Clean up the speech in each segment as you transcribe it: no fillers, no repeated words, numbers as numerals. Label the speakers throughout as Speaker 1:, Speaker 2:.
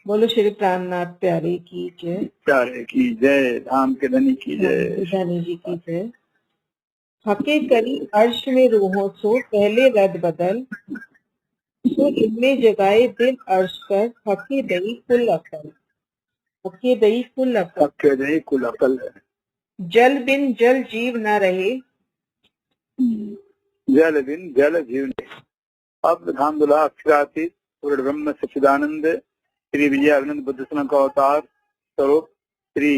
Speaker 1: बोलो श्री प्राणनाथ प्यारे की जय।
Speaker 2: प्यारे की जय, धाम के धनी की जय।
Speaker 1: धनी जी की जय। हके करी अर्श में रूहों सो पहले रद बदल, सो इनमें जगाए दिल अर्श कर, हके दई कुल अकल। हके दई कुल अकल।
Speaker 2: हक नहीं कुल अकल है।
Speaker 1: जल बिन जल जीव न रहे,
Speaker 2: जल बिन जल जीव नहीं। अब धामदुल्ला अक्षरातीत पूर्ण ब्रह्म सच्चिदानंद श्री विजयानंद बुद्ध सना का अवतार स्वरूप श्री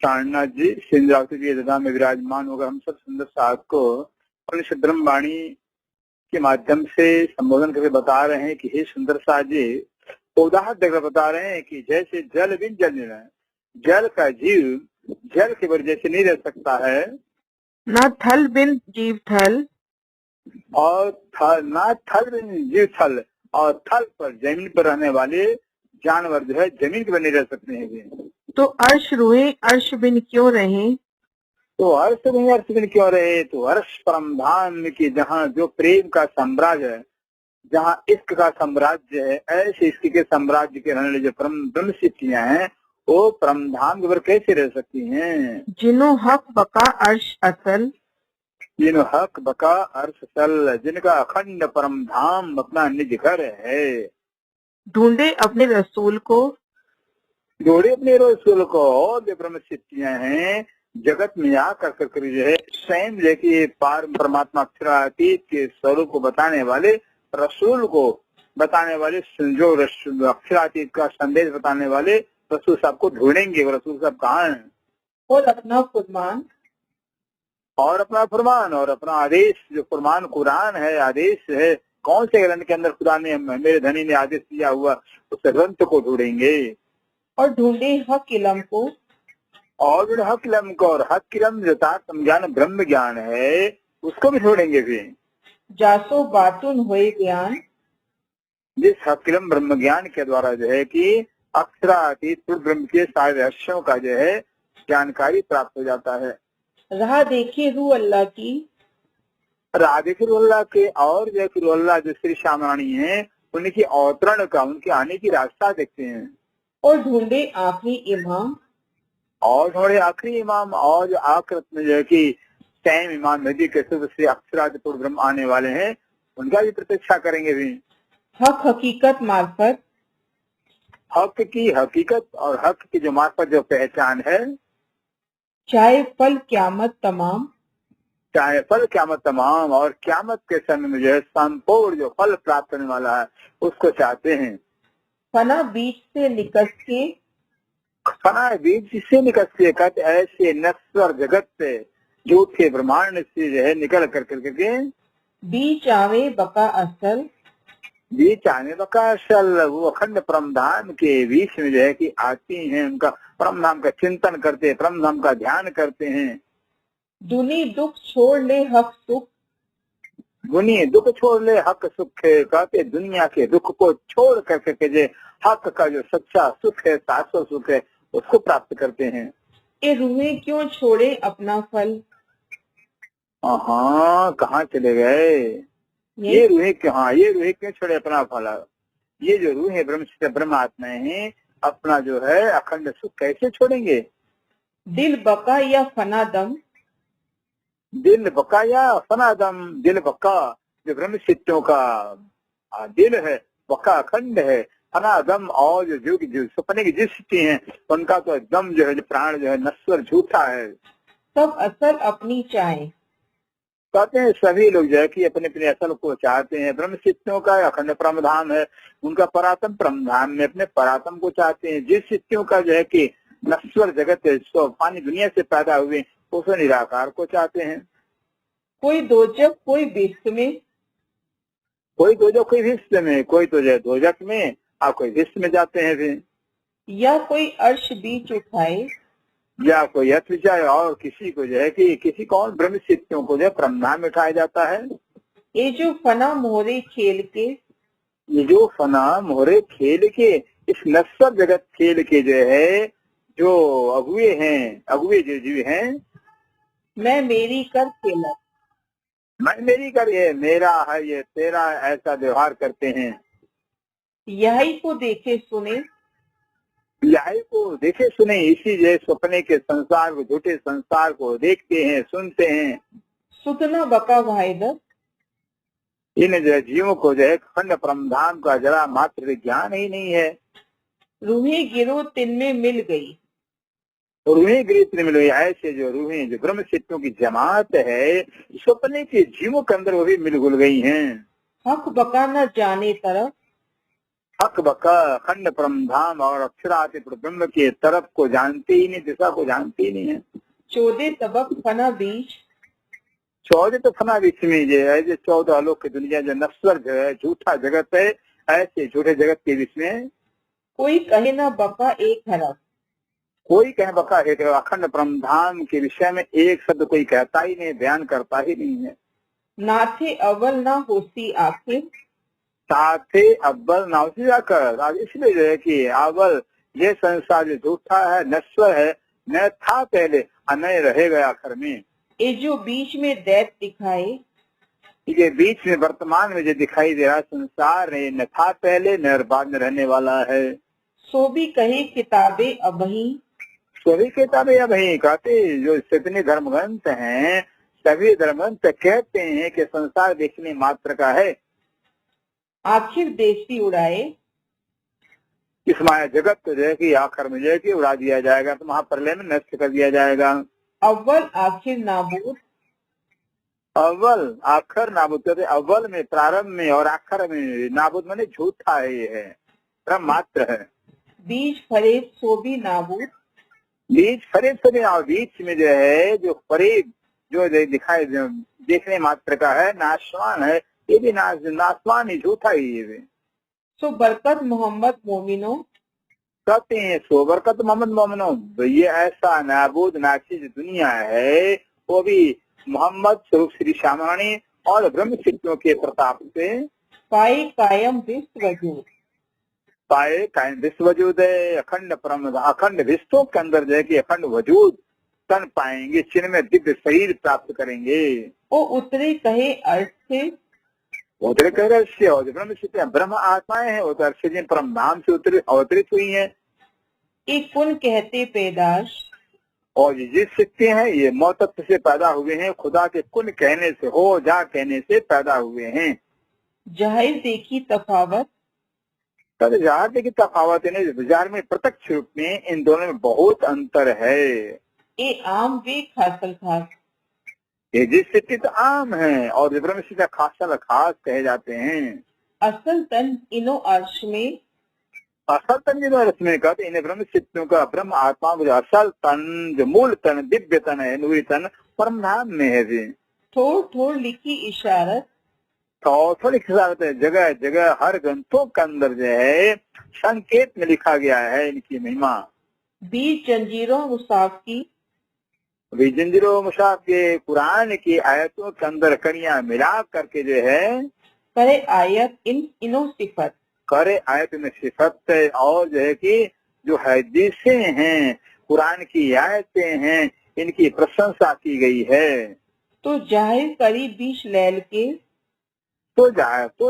Speaker 2: प्राणनाथ जी सिंधरावती जी दादा में विराजमान होकर हम सब सुंदर साहब को उपनिषद ब्रह्म वाणी के माध्यम से संबोधन करके बता रहे हैं कि हे सुंदर साह जी, उदाहरण देकर बता रहे हैं कि जैसे जल बिन जल नहीं रहा, जल का जीव जल के बगैर जैसे नहीं रह सकता है,
Speaker 1: न थल बिन जीव थल,
Speaker 2: और ना थल बिन जीव थल, और थल पर जमीन पर रहने वाले जानवर जो है जमीन के बगैर नहीं रह सकते हैं।
Speaker 1: तो अर्श रूहे अर्श बिन क्यों रहे,
Speaker 2: तो अर्श बिन क्यों रहे? तो अर्श परम धाम की जहाँ जो प्रेम का साम्राज्य है, जहाँ इश्क का साम्राज्य है, ऐसे इश्क के साम्राज्य के रहने वाले जो परम ब्रह्म सिद्धियां हैं, वो परम धाम के ऊपर कैसे रह सकती हैं?
Speaker 1: जिन्हों हक बका अर्श असल,
Speaker 2: जिन्हों हक बका अर्श सल, जिनका अखंड परम धाम अपना निज घर है।
Speaker 1: ढूंढे अपने रसूल को,
Speaker 2: जोड़े अपने रसूल को। और जो ब्रह्म सिद्धियां हैं जगत में आकर कर जो है स्वयं जैसे पार परमात्मा अक्षरातीत के स्वरूप को बताने वाले रसूल को बताने वाले, जो अक्षरातीत का संदेश बताने वाले रसूल साहब को ढूंढेंगे। वो रसूल साहब कहाँ हैं?
Speaker 1: और अपना फरमान,
Speaker 2: और अपना फरमान और अपना आदेश, जो फरमान कुरान है, आदेश है, कौन से ग्रंथ के अंदर खुदा ने मेरे धनी ने आदेश दिया हुआ, उस ग्रंथ को ढूंढेंगे।
Speaker 1: और ढूंढे हक इलम को,
Speaker 2: और हक इलम को, और हक इलम जो ज्ञान ब्रह्म ज्ञान है उसको भी ढूंढेंगे फिर।
Speaker 1: जासो बातुन हुए ज्ञान,
Speaker 2: जिस हक इलम ब्रह्म ज्ञान के द्वारा जो है कि अक्षरातीत ब्रह्म के सारे रहस्यों का जो है जानकारी प्राप्त हो जाता है।
Speaker 1: राह देखे रू अल्लाह की,
Speaker 2: राधे अल्लाह के, और जो फिर अल्लाह जो श्री श्यामरानी है उनकी अवतरण का, उनके आने की रास्ता देखते हैं।
Speaker 1: और ढूंढे आखिरी इमाम,
Speaker 2: और थोड़े आखिरी इमाम, और जो आखिरत में जो है कि टाइम इमाम नदी के श्री अक्षरातीत ब्रह्म आने वाले हैं, उनका भी प्रतीक्षा करेंगे भी।
Speaker 1: हक हकीकत मार्फत,
Speaker 2: हक की हकीकत और हक की जो मार्फत जो पहचान है,
Speaker 1: चाहे फल क्यामत तमाम,
Speaker 2: चाहे फल क्यामत तमाम, और क्यामत के समय में जो है संपूर्ण जो फल प्राप्त होने वाला है उसको चाहते हैं।
Speaker 1: फना बीच से निकस के,
Speaker 2: फना बीज जिससे निकलते कहते ऐसे नश्वर जगत से, झूठे ब्रह्मांड से जो है निकल कर करके
Speaker 1: बीच आवे बका असल,
Speaker 2: बीच आने बका असल, वो अखंड परम धाम के बीच में जो है कि आती हैं, उनका परम धाम का चिंतन करते हैं, परम धाम का ध्यान करते हैं।
Speaker 1: दुनी दुख छोड़ ले हक सुख,
Speaker 2: दुनिया दुख छोड़ ले हक सुख है, कहते दुनिया के दुख को छोड़ करके जो हक का जो सच्चा सुख है, शाश्वत सुख है, उसको प्राप्त करते हैं।
Speaker 1: ये रूहें क्यों छोड़े अपना फल,
Speaker 2: हाँ कहाँ चले गए ये रूहें? हाँ ये रूहें क्यों छोड़े अपना फल? ये जो रूह है ब्रह्म आत्माएं हैं, अपना जो है अखंड सुख कैसे छोड़ेंगे?
Speaker 1: दिल बका या फना दम,
Speaker 2: दिल बका या फना दम, दिल बका जो ब्रह्म सिद्धों का दिल है, बका अखंड है, फना दम, और जो जीव की जो सपने की जिस स्थिति है उनका तो दम जो है, जो प्राण जो है नश्वर झूठा है।
Speaker 1: सब असल अपनी चाहे,
Speaker 2: कहते हैं सभी लोग जो है कि अपने अपने असल को चाहते हैं। ब्रह्म सिद्धियों का अखंड परम धाम है, उनका परातम परम धाम में अपने परातम को चाहते हैं। जिस सिद्धियों का जो है कि नश्वर जगत है, सो पानी दुनिया से पैदा हुए, उस निराकार को चाहते हैं।
Speaker 1: कोई दोजक कोई विश्व में,
Speaker 2: कोई दोजक कोई विश्व में, कोई तो जो है दोजक में और कोई विश्व में जाते हैं फिर।
Speaker 1: या कोई अर्श बीच उठाए,
Speaker 2: या कोई यथ विचार, और किसी को जो है कि किसी कौन ब्रह्म सिद्धियों को जो है परमधाम में उठाया जाता है।
Speaker 1: ये जो फना मोहरे खेल के,
Speaker 2: ये जो फना मोहरे खेल के, इस नश्वर जगत खेल के जो है जो अगुए हैं, अगुए जो जीव हैं,
Speaker 1: मैं मेरी कर खेला,
Speaker 2: मैं मेरी कर, ये मेरा है ये तेरा, ऐसा व्यवहार करते हैं।
Speaker 1: यही को देखे सुने,
Speaker 2: यही को देखे सुने, इसी जो सपने के संसार को, झूठे संसार को देखते हैं, सुनते हैं।
Speaker 1: सुतना बका भाई दस,
Speaker 2: इन जो जीवों को जो है खंड परमधाम का जरा मात्र ज्ञान ही नहीं है।
Speaker 1: रूहें गिरो तिन में मिल गई,
Speaker 2: रूहें गिरी मिल गई। ऐसे जो रूहें जो ब्रह्म सिद्धों की जमात है, सपने के जीवों के अंदर वो भी मिल गुल गई हैं।
Speaker 1: हक बका न जाने तरफ,
Speaker 2: हक बका खंड परमधाम और अक्षराति ब्रह्म के तरफ को जानते ही नहीं, दिशा को जानते ही नहीं है।
Speaker 1: चौदह तबक फना बीच,
Speaker 2: 14 तो फना बीच में जो है, जो 14 आलोक की दुनिया जो नश्वर जो है, झूठा जगत है, ऐसे झूठे जगत के बीच में
Speaker 1: कोई कहे न बका एक हरफ,
Speaker 2: कोई कहे बका है। अखंड परमधाम के विषय में एक शब्द कोई कहता ही नहीं, बयान करता ही नहीं है।
Speaker 1: नाथे अव्वल न होती आखिर,
Speaker 2: साथे अव्वल नाउसी जाकर। अब इसलिए जो है कि अव्वल ये संसार जो झूठा है, नश्वर है, न था पहले और न रहेगा आखिर में।
Speaker 1: ये जो बीच में दैत दिखाए,
Speaker 2: ये बीच में वर्तमान में जो दिखाई दे रहा संसार है, न था पहले न बाद में रहने वाला है।
Speaker 1: सो भी कहे किताबें अबही,
Speaker 2: सभी किताबें अब ही कहते, जो जितने धर्म ग्रंथ हैं सभी धर्म ग्रंथ कहते हैं कि संसार देखने मात्र का है।
Speaker 1: आखिर देसी उड़ाए,
Speaker 2: इस माया जगत को जो है कि आखिर में जो है कि उड़ा दिया जाएगा, तो महाप्रलय में नष्ट कर दिया जाएगा।
Speaker 1: अव्वल आखिर नाबूद,
Speaker 2: अव्वल आखिर नाबूद कहते, अव्वल में प्रारंभ में और आखिर में नाबूद माने झूठा है, ये है ब्रह्म मात्र है।
Speaker 1: बीज फरेब सो भी नाबूद,
Speaker 2: बीच फरेब से और बीच में जो है जो फरेब जो दिखाई देखने मात्र का है, नाशवान है, ये भी नाशवान ही, झूठा ही ये भी।
Speaker 1: सो बरकत मोहम्मद मोमिनो,
Speaker 2: कहते हैं सो बरकत मोहम्मद मोमिनो, ये ऐसा नाबूद नाचीज दुनिया है, वो भी मोहम्मद स्वरूप श्री श्यामरानी और ब्रह्म सिद्धों के प्रताप से
Speaker 1: पाए कायम विश्व वजूद,
Speaker 2: पाए कायम विश्व वजूद है। अखंड परम अखंड विश्वों के अंदर जो है कि अखंड वजूद तन पाएंगे, चिन्ह में दिव्य शरीर प्राप्त करेंगे।
Speaker 1: ओ उतरे कहे अर्थ से,
Speaker 2: उतरे कह रहे ब्रह्म सिद्ध ब्रह्म आत्माएं हैं, वो तो अर्थ से परम धाम से अवतरित हुई हैं।
Speaker 1: एक कुन कहते पैदाश,
Speaker 2: और ये जिस सिक्के हैं ये मौतत्व से पैदा हुए हैं, खुदा के कुन कहने से, हो जा कहने से पैदा हुए हैं।
Speaker 1: जाहिर देखी तफावत,
Speaker 2: तब जाहिर देखी तफावत है, बाजार में प्रत्यक्ष रूप में इन दोनों में बहुत अंतर है।
Speaker 1: ए आम वे खासल खास,
Speaker 2: ये जिस सिक्के तो आम है और ब्रह्म सिद्ध खासल खास कहे जाते हैं।
Speaker 1: असल तन इनो अर्श में,
Speaker 2: असल तन जो रस्में कहते इन्हें ब्रह्म सिद्धों का ब्रह्म आत्मा जो असल तन, जो मूल तन, दिव्य तन है, नूरी तन परम धाम में है जी।
Speaker 1: थोड़ थोड़ लिखी इशारत,
Speaker 2: तो थोड़ी खिलाफत है, जगह जगह हर ग्रंथों के अंदर जो है संकेत में लिखा गया है इनकी महिमा।
Speaker 1: बीच जंजीरों मुसाफ की,
Speaker 2: जंजीरों मुशाफ के कुरान की आयतों के अंदर कड़ियां मिला करके जो है
Speaker 1: करे आयत इनो सिफत,
Speaker 2: करे आयत में सिफत, और जो है कि जो हदीसें हैं, कुरान की आयतें हैं, इनकी प्रशंसा की गई है।
Speaker 1: तो जाहिर करी बीच लैल के,
Speaker 2: तो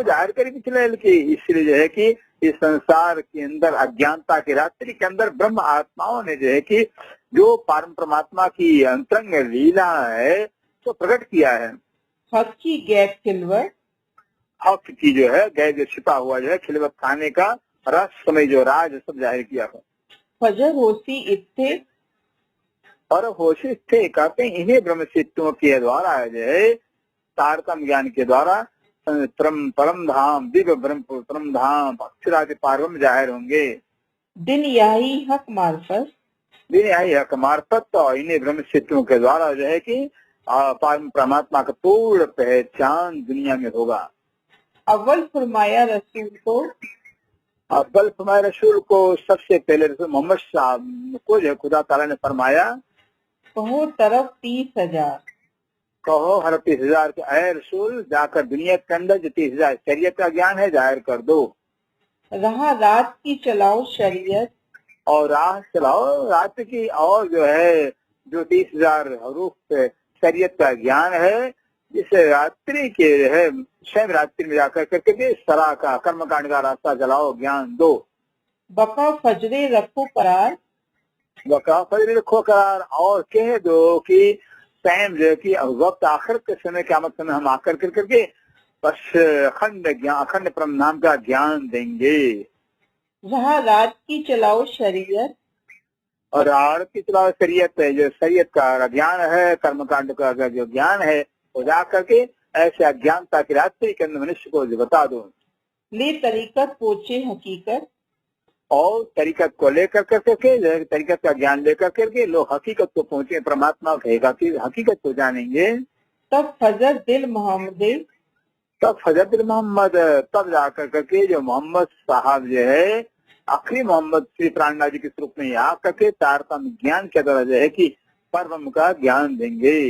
Speaker 2: जाहिर करी पिछले की, इसलिए जो है कि इस संसार के अंदर अज्ञानता की रात्रि के अंदर ब्रह्म आत्माओं ने जो है कि जो परम परमात्मा की अंतरंग लीला है तो प्रकट किया है।
Speaker 1: हक की गैप खिलवट,
Speaker 2: हक की जो है गैर जो छिपा हुआ जो है खिलवत खाने का रस समय जो राज सब जाहिर किया है।
Speaker 1: फजर होसी इत्थे,
Speaker 2: और होशी थे कहते हैं इन्हें ब्रह्म सिद्धों के द्वारा जो है तारतम ज्ञान के द्वारा परम धाम दिव्य ब्रह्म परम धाम अक्षरादि पारम जाहिर होंगे।
Speaker 1: दिन यही हक मार्फत,
Speaker 2: दिन यही हक मार्फत, तो इन्हें ब्रह्म सिद्धों के द्वारा जो है कि परमात्मा का पूर्ण पहचान दुनिया में होगा।
Speaker 1: अव्वल फरमाया रसूल को,
Speaker 2: अव्वल फरमाया रसूल को, सबसे पहले रसूल मोहम्मद साहब को जो खुदा ताला ने फरमाया,
Speaker 1: कहो तरफ 30,000,
Speaker 2: कहो हर 30,000 के अय रसूल जाकर दुनिया के अंदर जो 30,000 शरीयत का ज्ञान है जाहिर कर दो।
Speaker 1: रहा रात की चलाओ शरीयत,
Speaker 2: और राह चलाओ रात की, और जो है जो 30,000 हरूफ शरीयत का ज्ञान है इस रात्रि के जो है स्वयं रात्रि में जाकर करके सरा का कर्मकांड का रास्ता चलाओ, ज्ञान दो।
Speaker 1: बका फजरे रखो करार,
Speaker 2: वका फजर रखो करार, और कह दो कि स्वयं जो है कि वक्त आखिर के समय क़यामत समय हम आकर करके बस अखंड परम नाम का ज्ञान देंगे।
Speaker 1: जहाँ रात की चलाओ शरीयत,
Speaker 2: और आरत की चलाओ शरीयत है, जो शरीयत का ज्ञान है, कर्मकांड का जो ज्ञान है वो जा करके ऐसे अज्ञानता की रात्रि के अंदर मनुष्य को बता दो।
Speaker 1: ले तरीकत पोचे हकीकत,
Speaker 2: और तरीकत को लेकर करके तरीकत का ज्ञान लेकर करके लोग हकीकत को पहुंचे, परमात्मा कहेगा कि हकीकत को जानेंगे।
Speaker 1: तब फजर दिल मोहम्मदे,
Speaker 2: तब फजर मोहम्मद, तब जाकर करके जो मोहम्मद साहब जो है आखिरी मोहम्मद श्री प्राणनाथ जी के स्वरूप में आ करके तारतम्य ज्ञान के द्वारा जो है कि परम का ज्ञान देंगे।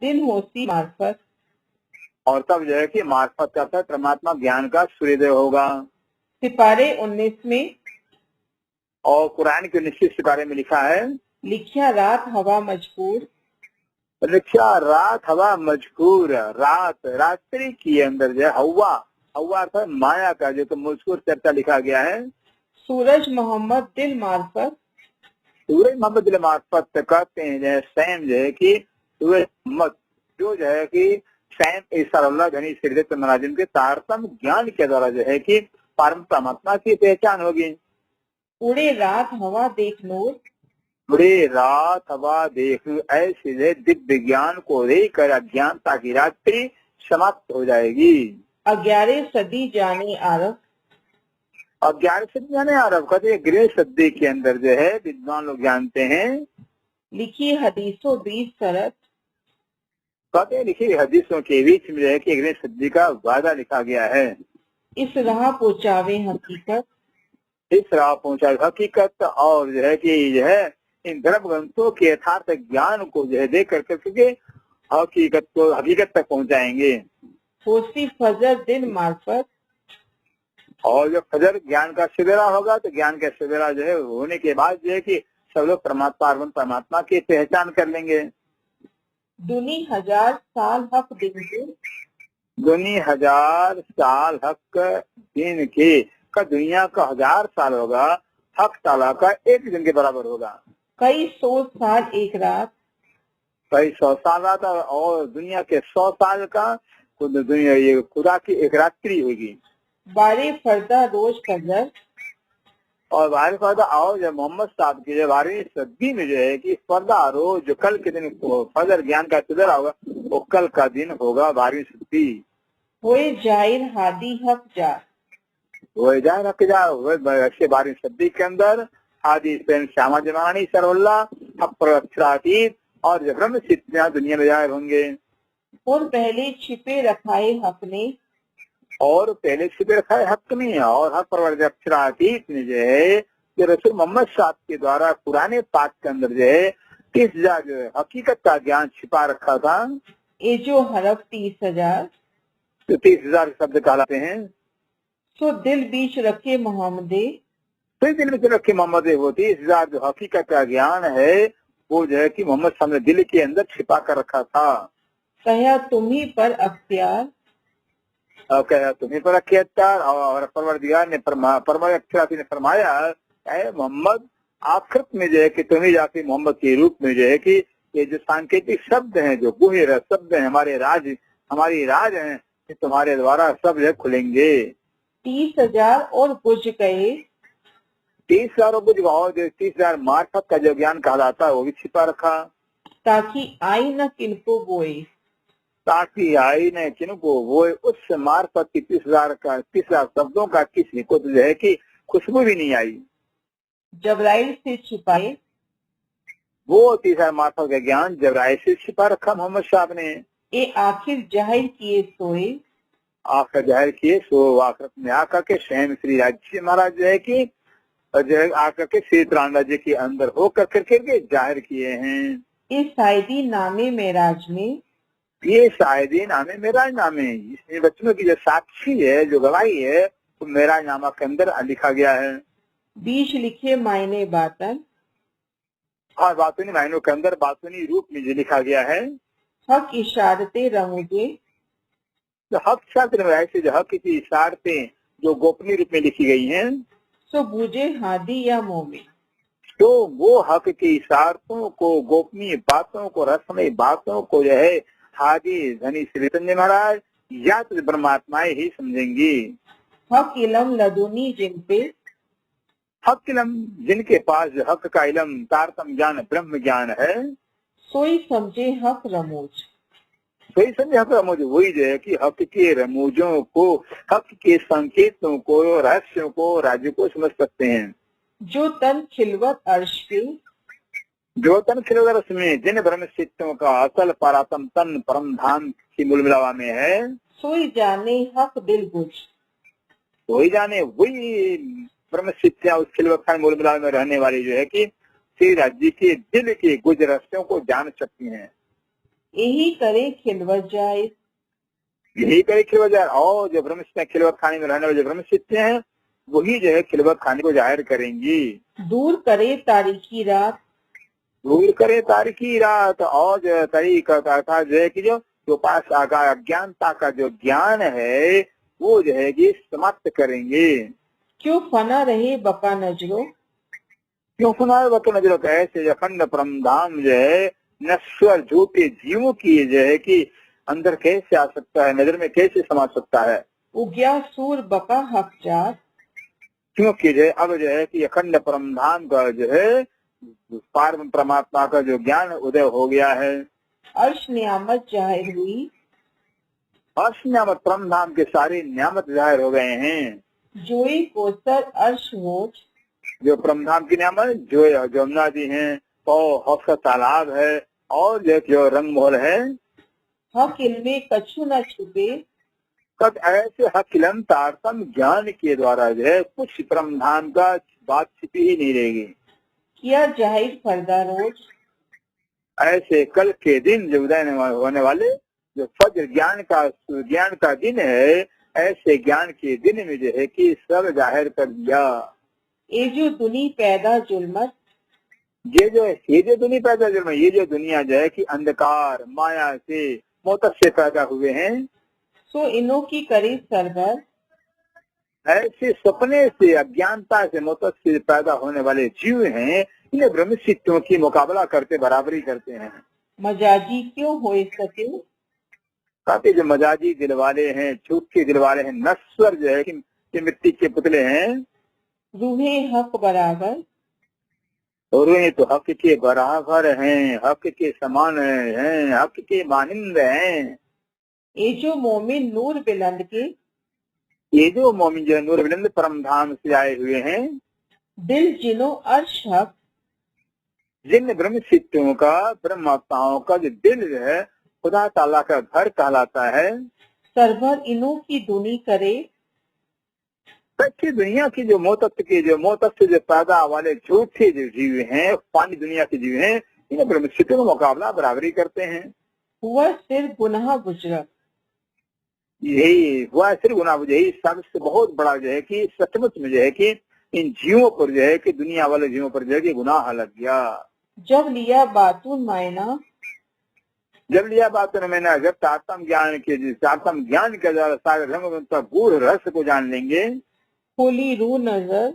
Speaker 1: दिन होती मार्फत,
Speaker 2: और तब जो है कि मार्फत का अर्थ परमात्मा ज्ञान का सूर्योदय होगा।
Speaker 1: सिपारे 19 में
Speaker 2: और कुरान के 19 सिपारे में लिखा है,
Speaker 1: लिखिया रात हवा मजबूर,
Speaker 2: लिखा रात हवा मजकूर, रात रात्रि के अंदर जो है हवा, हवा अर्थात माया का जो तो मजकूर चर्चा लिखा गया है।
Speaker 1: सूरज मोहम्मद दिल मार्फत,
Speaker 2: सूरज मोहम्मद दिल मार्फत कहते हैं जो है स्वयं जो है कि सूरज मोहम्मद जो है कि स्वयं ईसा धनी श्री महाराजन के तारतम्य ज्ञान के द्वारा जो है कि परम परमात्मा की पहचान होगी।
Speaker 1: उड़े रात हवा देख नूर,
Speaker 2: बुरे रात हवा देख ऐसे दिव्य ज्ञान को लेकर अज्ञानता की रात्रि समाप्त हो जाएगी।
Speaker 1: 11 सदी जाने आरफ,
Speaker 2: और 11 सदी जाने आरब कहते 11 सदी के अंदर जो है विद्वान लोग जानते हैं,
Speaker 1: लिखी हदीसों 20 सरत,
Speaker 2: कहते लिखी हदीसों के बीच में जो है कि 11 सदी का वादा लिखा गया है।
Speaker 1: इस राह पहुँचावे हकीकत,
Speaker 2: इस राह पहुंचा हकीकत, और जो है कि जो है इन धर्म ग्रंथों के यथार्थ ज्ञान को जो है दे करके हकीकत तक पहुंचाएंगे।
Speaker 1: होसी फजर दिन मार्फत,
Speaker 2: और जब फजर ज्ञान का सवेरा होगा तो ज्ञान का सवेरा जो है होने के बाद जो है कि सब लोग परमात्मा की पहचान कर लेंगे।
Speaker 1: दुनी 1000 साल हक दिन के,
Speaker 2: दुनी 1000 साल हक दिन के का दुनिया का 1000 साल होगा, हक ताला का एक दिन के बराबर होगा।
Speaker 1: कई 100 साल एक रात,
Speaker 2: कई 100 साल रात, और दुनिया के 100 साल का दुनिया ये खुदा की एक रात्रि होगी।
Speaker 1: 12 फरदा रोज फजर,
Speaker 2: और बारह फरदा, और जब मोहम्मद साहब की जो 12वीं सदी में जो है कि फरदा रोज जो कल के दिन फजर ज्ञान का सवेरा होगा वो कल का दिन होगा 12वीं सदी।
Speaker 1: होए जाहिर हादी हक जा,
Speaker 2: वो जाहिर हक जा 12वीं सदी के अंदर हादी श्यामा जमानी सरवल्ला हक पर अक्षरातीत और जो ब्रह्म सिद्धियां दुनिया में जाहिर होंगे।
Speaker 1: और पहले छिपे रखाए हक ने,
Speaker 2: और पहले छिपे रखा है हक में, और हक परवर अक्षरातीत ने जो है कि रसूल मोहम्मद साहब के द्वारा पुराने पाक के अंदर जो है 30,000 जो है हकीकत का ज्ञान छिपा रखा था।
Speaker 1: ये जो हरफ 30,000,
Speaker 2: तो 30,000 शब्द कहलाते हैं।
Speaker 1: सो दिल बीच रखे मोहम्मदे,
Speaker 2: तो दिल में रखे मोहम्मद वो 30,000 जो हकीकत का ज्ञान है वो जो है कि मोहम्मद साहब ने दिल के अंदर छिपा कर रखा था।
Speaker 1: कहा तुम्ही पर अख्तियार,
Speaker 2: और कहा तुम्हें पर अख्तियार, और परवरदिगार ने ने फरमाया ऐ मोहम्मद आखिरत में जो है कि तुम्हें जाके मोहम्मद के रूप में जो है कि ये जो सांकेतिक शब्द हैं, जो गुह्य शब्द हैं, हमारी राज हैं, ये तुम्हारे द्वारा सब जो खुलेंगे।
Speaker 1: 30,000 और बुझ गए,
Speaker 2: 30,000 बुझ गए, और जो 30,000 मार्फत का जो ज्ञान कहलाता है वो भी छिपा रखा,
Speaker 1: ताकि आई न किनको बोए,
Speaker 2: ताकि आई न किनको वो उस मार्फत की 30,000 शब्दों का किसी को जो है कि खुशबू भी नहीं आई।
Speaker 1: जबराइल से छिपाए,
Speaker 2: वो 30,000 मार्फत का ज्ञान जबराइल से छिपा रखा मोहम्मद साहब ने।
Speaker 1: ये आखिर जाहिर किए सोए,
Speaker 2: आखिर जाहिर किए सो आखिरत में आकर के स्वयं श्री राज्य महाराज जो है कि जो है आकर के श्री प्राणनाथ जी के अंदर होकर करके जाहिर किए हैं।
Speaker 1: इस साइदी नामे मेराज में,
Speaker 2: ये शायदी नामे मेराज नामे, इसमें बच्चों की जो साक्षी है, जो गवाही है, वो मेराज नामा के अंदर लिखा गया है।
Speaker 1: बीच लिखे मायने बातन,
Speaker 2: और बातूनी मायनों के अंदर बातूनी रूप में जो लिखा गया है।
Speaker 1: हक इशारते रमूजे,
Speaker 2: तो हक शास्त्र में ऐसे जो हक की इशारतें जो गोपनीय रूप में लिखी गई हैं,
Speaker 1: सो बूझे हादी या मोमिन।
Speaker 2: तो वो हक की इशारतों को, गोपनीय बातों को, रहस्यमय बातों को जो है हादी धनी श्री संजय महाराज या तो परमात्माएं ही समझेंगी।
Speaker 1: हक इलम लदुनी जिन पे,
Speaker 2: हक इलम जिनके पास जो हक का इलम तारतम ज्ञान ब्रह्म ज्ञान है,
Speaker 1: सोई समझे हक रमूज।
Speaker 2: वही समझे हक रमूज, वही जो है कि हक के रमूजों को, हक के संकेतों को, रहस्यों को, राज्य को समझ सकते हैं।
Speaker 1: जो तन खिलवत अर्श के,
Speaker 2: जो तन खिलवत में जिन ब्रह्म चित्तों का असल परातम तन परम धाम की मूल मिलावा में है,
Speaker 1: सोई जाने हक दिल बुझ।
Speaker 2: वही जाने, वही ब्रह्म चित्तियां उस खिलवत खान मूल मिलावा में रहने वाली जो है कि श्री राज्य के दिल के गुज रहस्यों को जान सकती हैं।
Speaker 1: यही करे खिलवत जाए,
Speaker 2: यही करे खिलवत जाहिर, और जो ब्रह्म चित्तियां खिलवत खाने में रहने वाले जो ब्रह्म चित्तियां हैं वही जो है खिलवत खाने को जाहिर करेंगी।
Speaker 1: दूर करे तारीखी रात,
Speaker 2: दूर करे तारीखी रात, और जो तरीका था जो है कि जो पास आगा अज्ञानता का जो ज्ञान है वो जो है कि समाप्त करेंगे।
Speaker 1: क्यों फना रहे बका नजरो,
Speaker 2: क्यों सुना वक्त नजरों का ऐसे अखंड परम धाम जो है नश्वर झूठे जीवों की जो है कि अंदर कैसे आ सकता है, नजर में कैसे समा सकता है।
Speaker 1: उग्या सूर बका हक जात,
Speaker 2: क्योंकि जो है अब जो है कि अखंड परम धाम का जो है पार परमात्मा का जो ज्ञान उदय हो गया है।
Speaker 1: अर्श नियामत जाहिर हुई,
Speaker 2: अर्श नियामत परम धाम के सारे नियामत जाहिर हो गए हैं।
Speaker 1: जोई कोसर अर्श मोच,
Speaker 2: जो परम धाम की नियामत जो जमुना जी हैं, और हक का तालाब है, और जो रंग महल है,
Speaker 1: हक इल्मे कछु न छुपे,
Speaker 2: तब ऐसे हकिलम तारतम ज्ञान के द्वारा जो है कुछ परम धाम का बात छिपी ही नहीं रहेगी।
Speaker 1: किया जाहिर फरदा रोज,
Speaker 2: ऐसे कल के दिन जो उदय होने वाले जो फज्र ज्ञान का दिन है, ऐसे ज्ञान के दिन में जो है कि सब जाहिर कर दिया।
Speaker 1: ये जो दुनी पैदा जुल्मत,
Speaker 2: ये जो दुनिया पैदा जुल्म, ये जो दुनिया जो है कि अंधकार माया से मोहतत से पैदा हुए हैं,
Speaker 1: सो इनो की करी सरबर,
Speaker 2: ऐसे सपने से अज्ञानता से मोहतत से पैदा होने वाले जीव हैं, इन्हें ब्रह्म चित्तों की मुकाबला करते बराबरी करते हैं।
Speaker 1: मजाजी क्यों हो सके,
Speaker 2: काफी जो मजाजी दिल वाले हैं, झूठ के दिल वाले हैं, नश्वर जो है कि मिट्टी के पुतले हैं,
Speaker 1: रूहे हक बराबर,
Speaker 2: और वे तो हक के बराबर हैं, हक के समान हैं, हक के मानिंद हैं।
Speaker 1: ये जो मोमिन नूर बिलंद के,
Speaker 2: ये जो मोमिन जो नूर बिलंद परम धाम से आए हुए हैं,
Speaker 1: दिल जिनो अर्श हक,
Speaker 2: जिन ब्रह्म चित्तों का, ब्रह्मात्माओं का जो दिल जो है खुदा ताला का घर कहलाता है,
Speaker 1: सरभर इनो की दुनी करे,
Speaker 2: सच्ची दुनिया की जो मोहतत से जो पैदा वाले झूठे जो जीव हैं, पानी दुनिया के जीव हैं, इन्हें ब्रह्म चित्तों का मुकाबला बराबरी करते हैं।
Speaker 1: हुआ सिर गुनाह बुजरक,
Speaker 2: यही हुआ सिर्फ गुनाह, यही सबसे बहुत बड़ा जो है कि सचमुच में जो है कि इन जीवों पर जो है कि दुनिया वाले जीवों पर जो है कि गुनाह लग गया।
Speaker 1: जब लिया बातून मायना,
Speaker 2: जब लिया बात मैंने, जब तारतम ज्ञान के द्वारा सारे रंग का गूढ़ रहस्य को जान लेंगे,
Speaker 1: खोली रू नजर,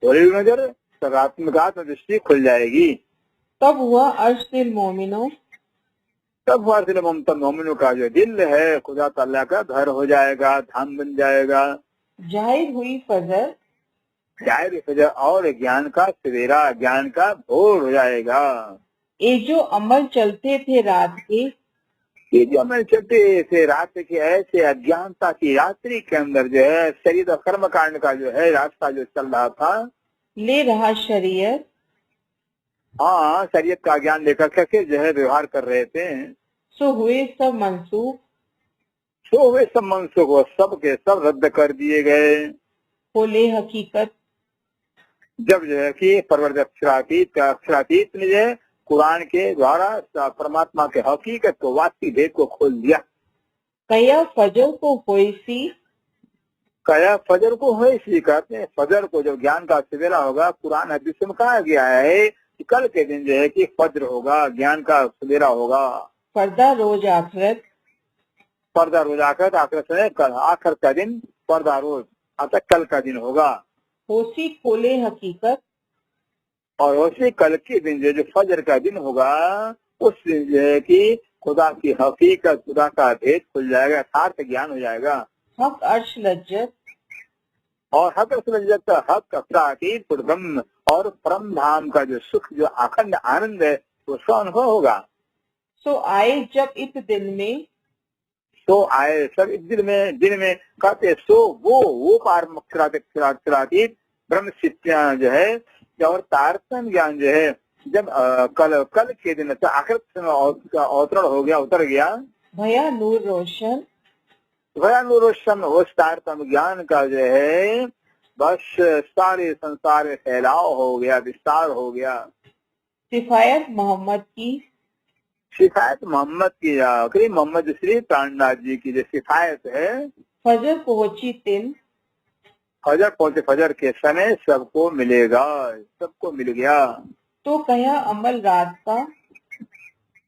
Speaker 2: थोड़ी नजर सकारात्मक दृष्टि खुल जाएगी।
Speaker 1: तब हुआ अर्श दिल मोमिनो,
Speaker 2: तब वासिल ममता मोमिनों का जो दिल है खुदा ताला का घर हो जाएगा, धाम बन जाएगा।
Speaker 1: जाहिर हुई फजर,
Speaker 2: जाहिर फजर और ज्ञान का सवेरा, ज्ञान का भोर हो जाएगा।
Speaker 1: ये जो अमल चलते थे रात के,
Speaker 2: ये जो अमल चलते थे रात के, ऐसे अज्ञानता की रात्रि के अंदर जो है शरीर और कर्म कांड का जो है रास्ता जो चल रहा था,
Speaker 1: ले रहा शरीयत,
Speaker 2: हाँ शरीयत का ज्ञान लेकर के जो है व्यवहार कर रहे थे,
Speaker 1: सो हुए सब मंसूख,
Speaker 2: तो वे सब मनसुख हो, सब के सब रद्द कर दिए गए।
Speaker 1: खोले हकीकत,
Speaker 2: जब जो है कि परवरद अक्षरातीत ने जो है कुरान के द्वारा परमात्मा के हकीकत को, वास्तविक भेद को खोल दिया।
Speaker 1: कया फजर को होई सी,
Speaker 2: कया फजर को हो इसलिए कहते हैं, फजर को जब ज्ञान का सवेरा होगा, कुरान हदीस में कहा गया है कि कल के दिन जो है कि फजर होगा, ज्ञान का सवेरा होगा।
Speaker 1: पर्दा रोज आखिरत,
Speaker 2: पर्दा रोज आखिरत, आखिरत है कल, आखिर का दिन, पर्दा रोज अतः कल का दिन होगा।
Speaker 1: होशी खोले हकीकत,
Speaker 2: और उसी कल के दिन जो फजर का दिन होगा, उस दिन जो है कि खुदा की हकीकत, खुदा का भेद खुल जाएगा, यथार्थ ज्ञान हो जाएगा।
Speaker 1: हक अर्श लज्जत,
Speaker 2: और हक असलजत, हक अफराकीत ब्रह्म और परम धाम का जो सुख, जो अखंड आनंद है, उसका अनुभव होगा।
Speaker 1: सो आए जब इस दिन में,
Speaker 2: तो आए सब इस दिन में कहते सो वो पारमातीत ब्रह्म सिद्धियां जो है, और तारतम्य ज्ञान जो है, जब कल के दिन आखिर अवतरण हो गया, उतर गया,
Speaker 1: भया नूर रोशन,
Speaker 2: भयानुरोशन, उस तारतम्य ज्ञान का जो है बस सारे संसार में फैलाव हो गया, विस्तार हो गया।
Speaker 1: सिफायत मोहम्मद की,
Speaker 2: शिफायत मोहम्मद की, आखिरी मोहम्मद श्री प्राणनाथ जी की जो शिफायत है,
Speaker 1: फजर पहुंची तिन,
Speaker 2: फजर पहुंचे, फजर के समय सबको मिलेगा, सबको मिल गया।
Speaker 1: तो कहा अमल रात का,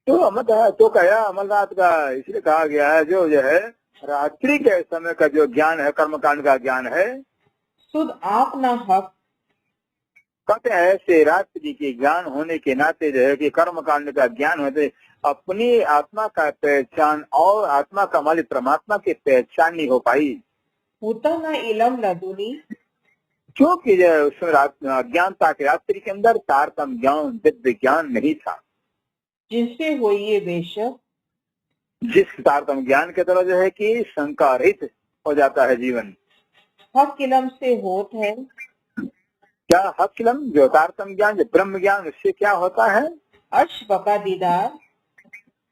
Speaker 2: तो कहा अमरनाथ का, इसलिए कहा गया है जो है रात्रि के समय का जो ज्ञान है, कर्मकांड का ज्ञान है,
Speaker 1: सुध आप ना हक,
Speaker 2: कहते हैं ऐसे रात्रि के ज्ञान होने के नाते जो है कि कर्मकांड का ज्ञान होते, अपनी आत्मा का पहचान और आत्मा का मालिक परमात्मा की पहचान नहीं हो पाई,
Speaker 1: होता ना इलम लदुनी,
Speaker 2: क्योंकि जो उसमें अज्ञानता के रात्रि के अंदर तारतम्य ज्ञान, दिव्य ज्ञान नहीं था,
Speaker 1: जिनसे होइए बेशक,
Speaker 2: जिस तारतम्य ज्ञान के तरह जो है कि शंका रहित हो जाता है जीवन।
Speaker 1: हक इलम से होत है,
Speaker 2: क्या हक इल्म, जो तारतम्य ज्ञान, जो ब्रह्म ज्ञान, उससे क्या होता है?
Speaker 1: अर्श बका दीदार,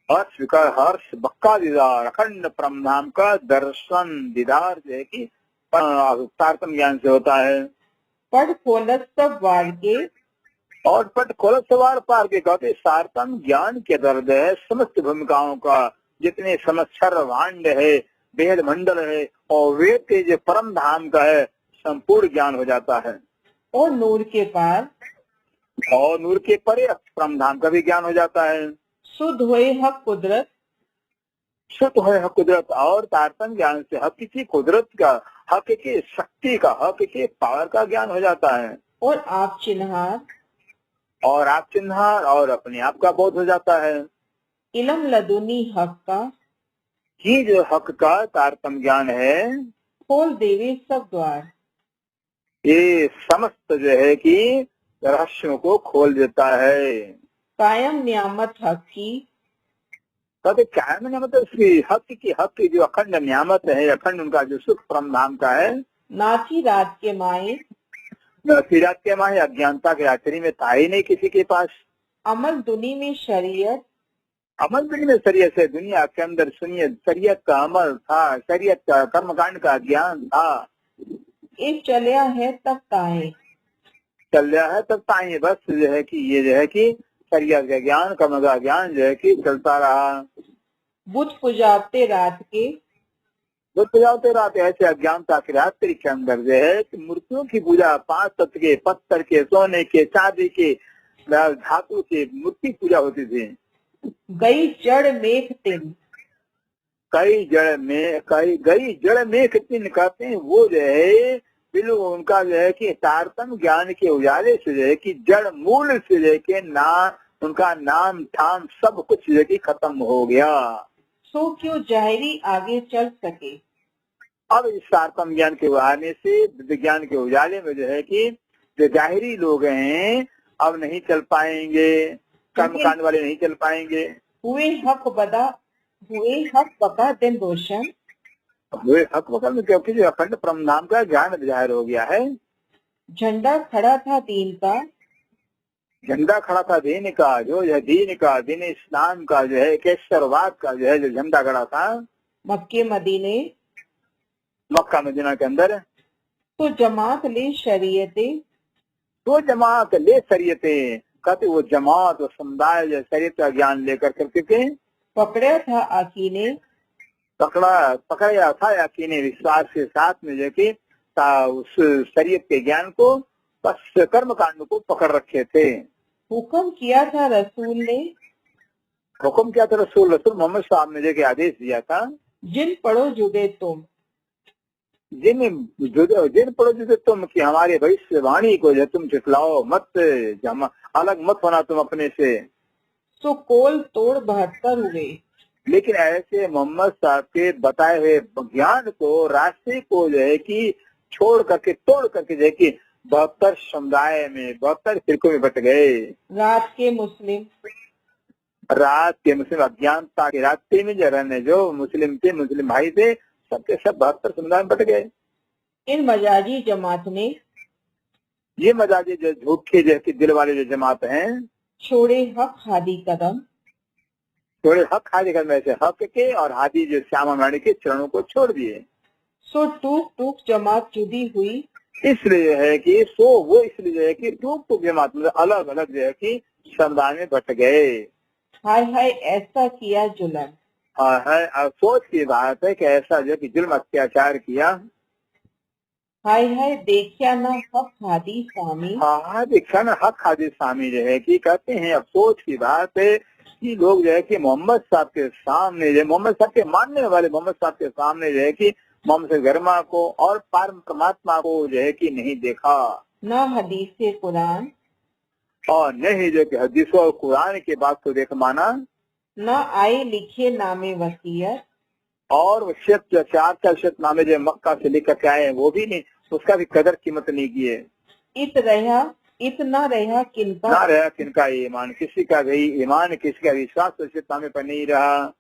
Speaker 2: हर्ष बक्का दीदार, अखंड परम धाम का दर्शन दीदार जो है कि तारतम्य ज्ञान से होता है।
Speaker 1: पढ़ खोलत सब वार के,
Speaker 2: और पट खोल सवार पार के, कहते तारतम्य ज्ञान के दर्द है समस्त भूमिकाओं का, जितने समक्षर भांड है, भेद मंडल है, और वेद के जो परम धाम का है, संपूर्ण ज्ञान हो जाता है।
Speaker 1: और नूर के पार,
Speaker 2: और नूर के परे परम धाम का भी ज्ञान हो जाता है।
Speaker 1: शुद्ध होए हक कुदरत,
Speaker 2: शुद्ध है हक कुदरत, और तारतम्य ज्ञान से हक की कुदरत का, हक की शक्ति का, हक के पावर का ज्ञान हो जाता है।
Speaker 1: और आप चिन्हार,
Speaker 2: और आप चिन्हार, और अपने आप का बोध हो जाता है।
Speaker 1: इलम लदुनी हक का,
Speaker 2: ये जो हक का तारतम्य ज्ञान है,
Speaker 1: खोल देवे सब द्वार,
Speaker 2: ये समस्त जो है कि रहस्यों को खोल देता है।
Speaker 1: कायम नियामत हक की,
Speaker 2: कहते कायम नियामत, उसकी हक की जो अखंड नियामत है, अखंड उनका जो सुख परम धाम का है,
Speaker 1: नाची रात के माए,
Speaker 2: फिरात के माहे अज्ञानता के रात्रि में था ही नहीं किसी के पास।
Speaker 1: अमल दुनी में शरीयत,
Speaker 2: अमल भी में शरीयत से, दुनिया के अंदर सुनिए शरीयत का अमल था, शरीयत का कर्मकांड का ज्ञान था।
Speaker 1: एक चलिया है तब ताए,
Speaker 2: चल रहा है तब ताई, बस जो है कि ये जो है कि शरीयत का ज्ञान, कर्म का ज्ञान जो है कि चलता रहा।
Speaker 1: बुझ पुजाते रात के,
Speaker 2: बुद्ध जाते रहते, ऐसे अज्ञानता की रात्रि के अंदर जो है कि मूर्तियों की पूजा, 5 तत्व के, पत्थर के, सोने के, चांदी के, धातु के मूर्ति पूजा होती थी।
Speaker 1: गई जड़ मेघ तिन,
Speaker 2: कई जड़ में कितनी कहते हैं, वो जो है बिल्कुल उनका जो है कि तारतम्य ज्ञान के उजाले से जो है कि जड़ मूल से लेके उनका नाम ठाम सब कुछ जो है कि खत्म हो गया।
Speaker 1: सो क्यों जाहिरी आगे चल सके,
Speaker 2: अब इस तारतम्य ज्ञान के आने से विज्ञान के उजाले में जो है कि जो जाहिरी लोग हैं अब नहीं चल पाएंगे, कर्मकांड वाले नहीं चल पाएंगे।
Speaker 1: हुए हक बका दिन रोशन,
Speaker 2: हुए हक वकल में, क्योंकि जो अखंड परम नाम का ज्ञान जाहिर हो गया है।
Speaker 1: झंडा खड़ा था दीन का,
Speaker 2: झंडा खड़ा था दीन का, जो है दीन का, दीन इस्लाम का जो है, केशरवाद का जो है जो झंडा खड़ा था
Speaker 1: मक्के मदीने,
Speaker 2: मक्का मदीना के अंदर।
Speaker 1: तो जमात ले शरीयते,
Speaker 2: तो जमात ले शरीयते, कहते वो जमात, वो समुदाय जो शरीयत का ज्ञान लेकर करके के
Speaker 1: पकड़ा था आकीने,
Speaker 2: पकड़ा था यकीनी विश्वास के साथ में जो कि उस शरीयत के ज्ञान को, बस कर्म कांड को पकड़ रखे थे।
Speaker 1: हुक्म किया था रसूल ने,
Speaker 2: हुक्म क्या था रसूल मोहम्मद साहब ने जो कि आदेश दिया था,
Speaker 1: जिन पढ़ो जुदे तुम,
Speaker 2: जिन पढ़ो जो तुम कि हमारे भविष्यवाणी को जो तुम झुठलाओ मत, अलग मत होना तुम अपने से।
Speaker 1: सो कोल तोड़ 72 हुए।
Speaker 2: लेकिन ऐसे मोहम्मद साहब के बताए हुए ज्ञान को, रास्ते को जो है कि छोड़ करके, तोड़ करके जो है कि 72 समुदाय में, 72 फिरकों में बट गए।
Speaker 1: रात के मुस्लिम
Speaker 2: अज्ञानता के रास्ते में जो रहने जो मुस्लिम थे, मुस्लिम भाई थे, सबके सब 72 समुदाय में बट गए।
Speaker 1: इन मजाजी जमात ने
Speaker 2: ये मजाजी जो झूठे जो है कि दिल वाले जो जमात हैं,
Speaker 1: छोड़े हक हादी कदम,
Speaker 2: थोड़े हक हादी में से हक के और हादी जो श्यामा रानी के चरणों को छोड़ दिए।
Speaker 1: सो टूक टूक जमात जुदी हुई।
Speaker 2: इसलिए है कि वो इसलिए है कि टूक टूक जमात मतलब अलग अलग जो है कि समुदाय में बट गए।
Speaker 1: हाय हाय ऐसा किया जुल्म,
Speaker 2: है अफसोस की बात है कि ऐसा जो कि जुल्म अत्याचार किया।
Speaker 1: हाय हाय देखिया ना हक हादी स्वामी,
Speaker 2: हाँ देखा ना हक हादी स्वामी जो है कि कहते हैं अफसोस की बात है कि लोग जो है कि मोहम्मद साहब के सामने, जो मोहम्मद साहब के मानने वाले मोहम्मद साहब के सामने जो है कि मोहम्मद गर्मा को और परमात्मा को जो है कि नहीं देखा,
Speaker 1: ना हदीस कुरान,
Speaker 2: और नहीं जो कि हदीसों और कुरान के बात को देख माना,
Speaker 1: ना आए लिखे नामे वसीयत,
Speaker 2: और चार नामे जो मक्का से लेकर के आए हैं वो भी नहीं, उसका भी कदर कीमत नहीं किए।
Speaker 1: इतना रहा किनका,
Speaker 2: ना रहा किनका ईमान, किसी का भी ईमान, किसी का विश्वास नामे पर नहीं रहा।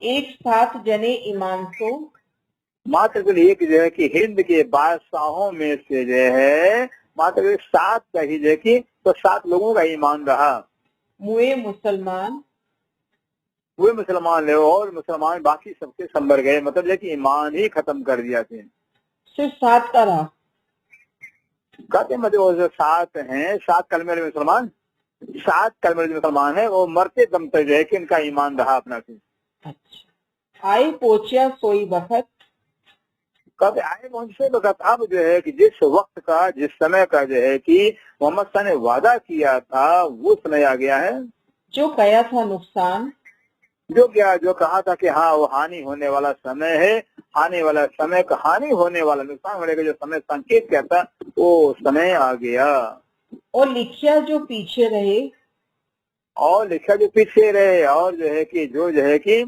Speaker 1: एक साथ जने ईमान सो,
Speaker 2: मात्र एक जो है कि हिंद के बादशाहों में से जो है मात्र 7 का ही जो है कि तो 7 लोगों का ईमान रहा।
Speaker 1: मुए मुसलमान,
Speaker 2: वे मुसलमान ले और मुसलमान बाकी सबके संभर गए, मतलब है कि ईमान ही खत्म कर दिया थे।
Speaker 1: सिर्फ 7 का रहा।
Speaker 2: कहते मतलब 7 हैं, 7 कलमे वाले मुसलमान, 7 कलमे वाले मुसलमान है, वो मरते दम तक जो है कि इनका ईमान रहा अपना से।
Speaker 1: अच्छा, आई पोचिया सोई वक्त,
Speaker 2: कब आए पहुंचे वक्त, अब जो है कि जिस वक्त का, जिस समय का जो है कि मोहम्मद शाह ने वादा किया था वो समय आ गया है।
Speaker 1: जो कया था नुकसान,
Speaker 2: जो कहा था कि हाँ वो हानि होने वाला समय है, आने वाला समय का हानि होने वाला, नुकसान होने का जो समय संकेत किया था वो समय आ गया।
Speaker 1: और लिखिया जो पीछे रहे,
Speaker 2: और लिखा जो पीछे रहे, और जो है कि जो है कि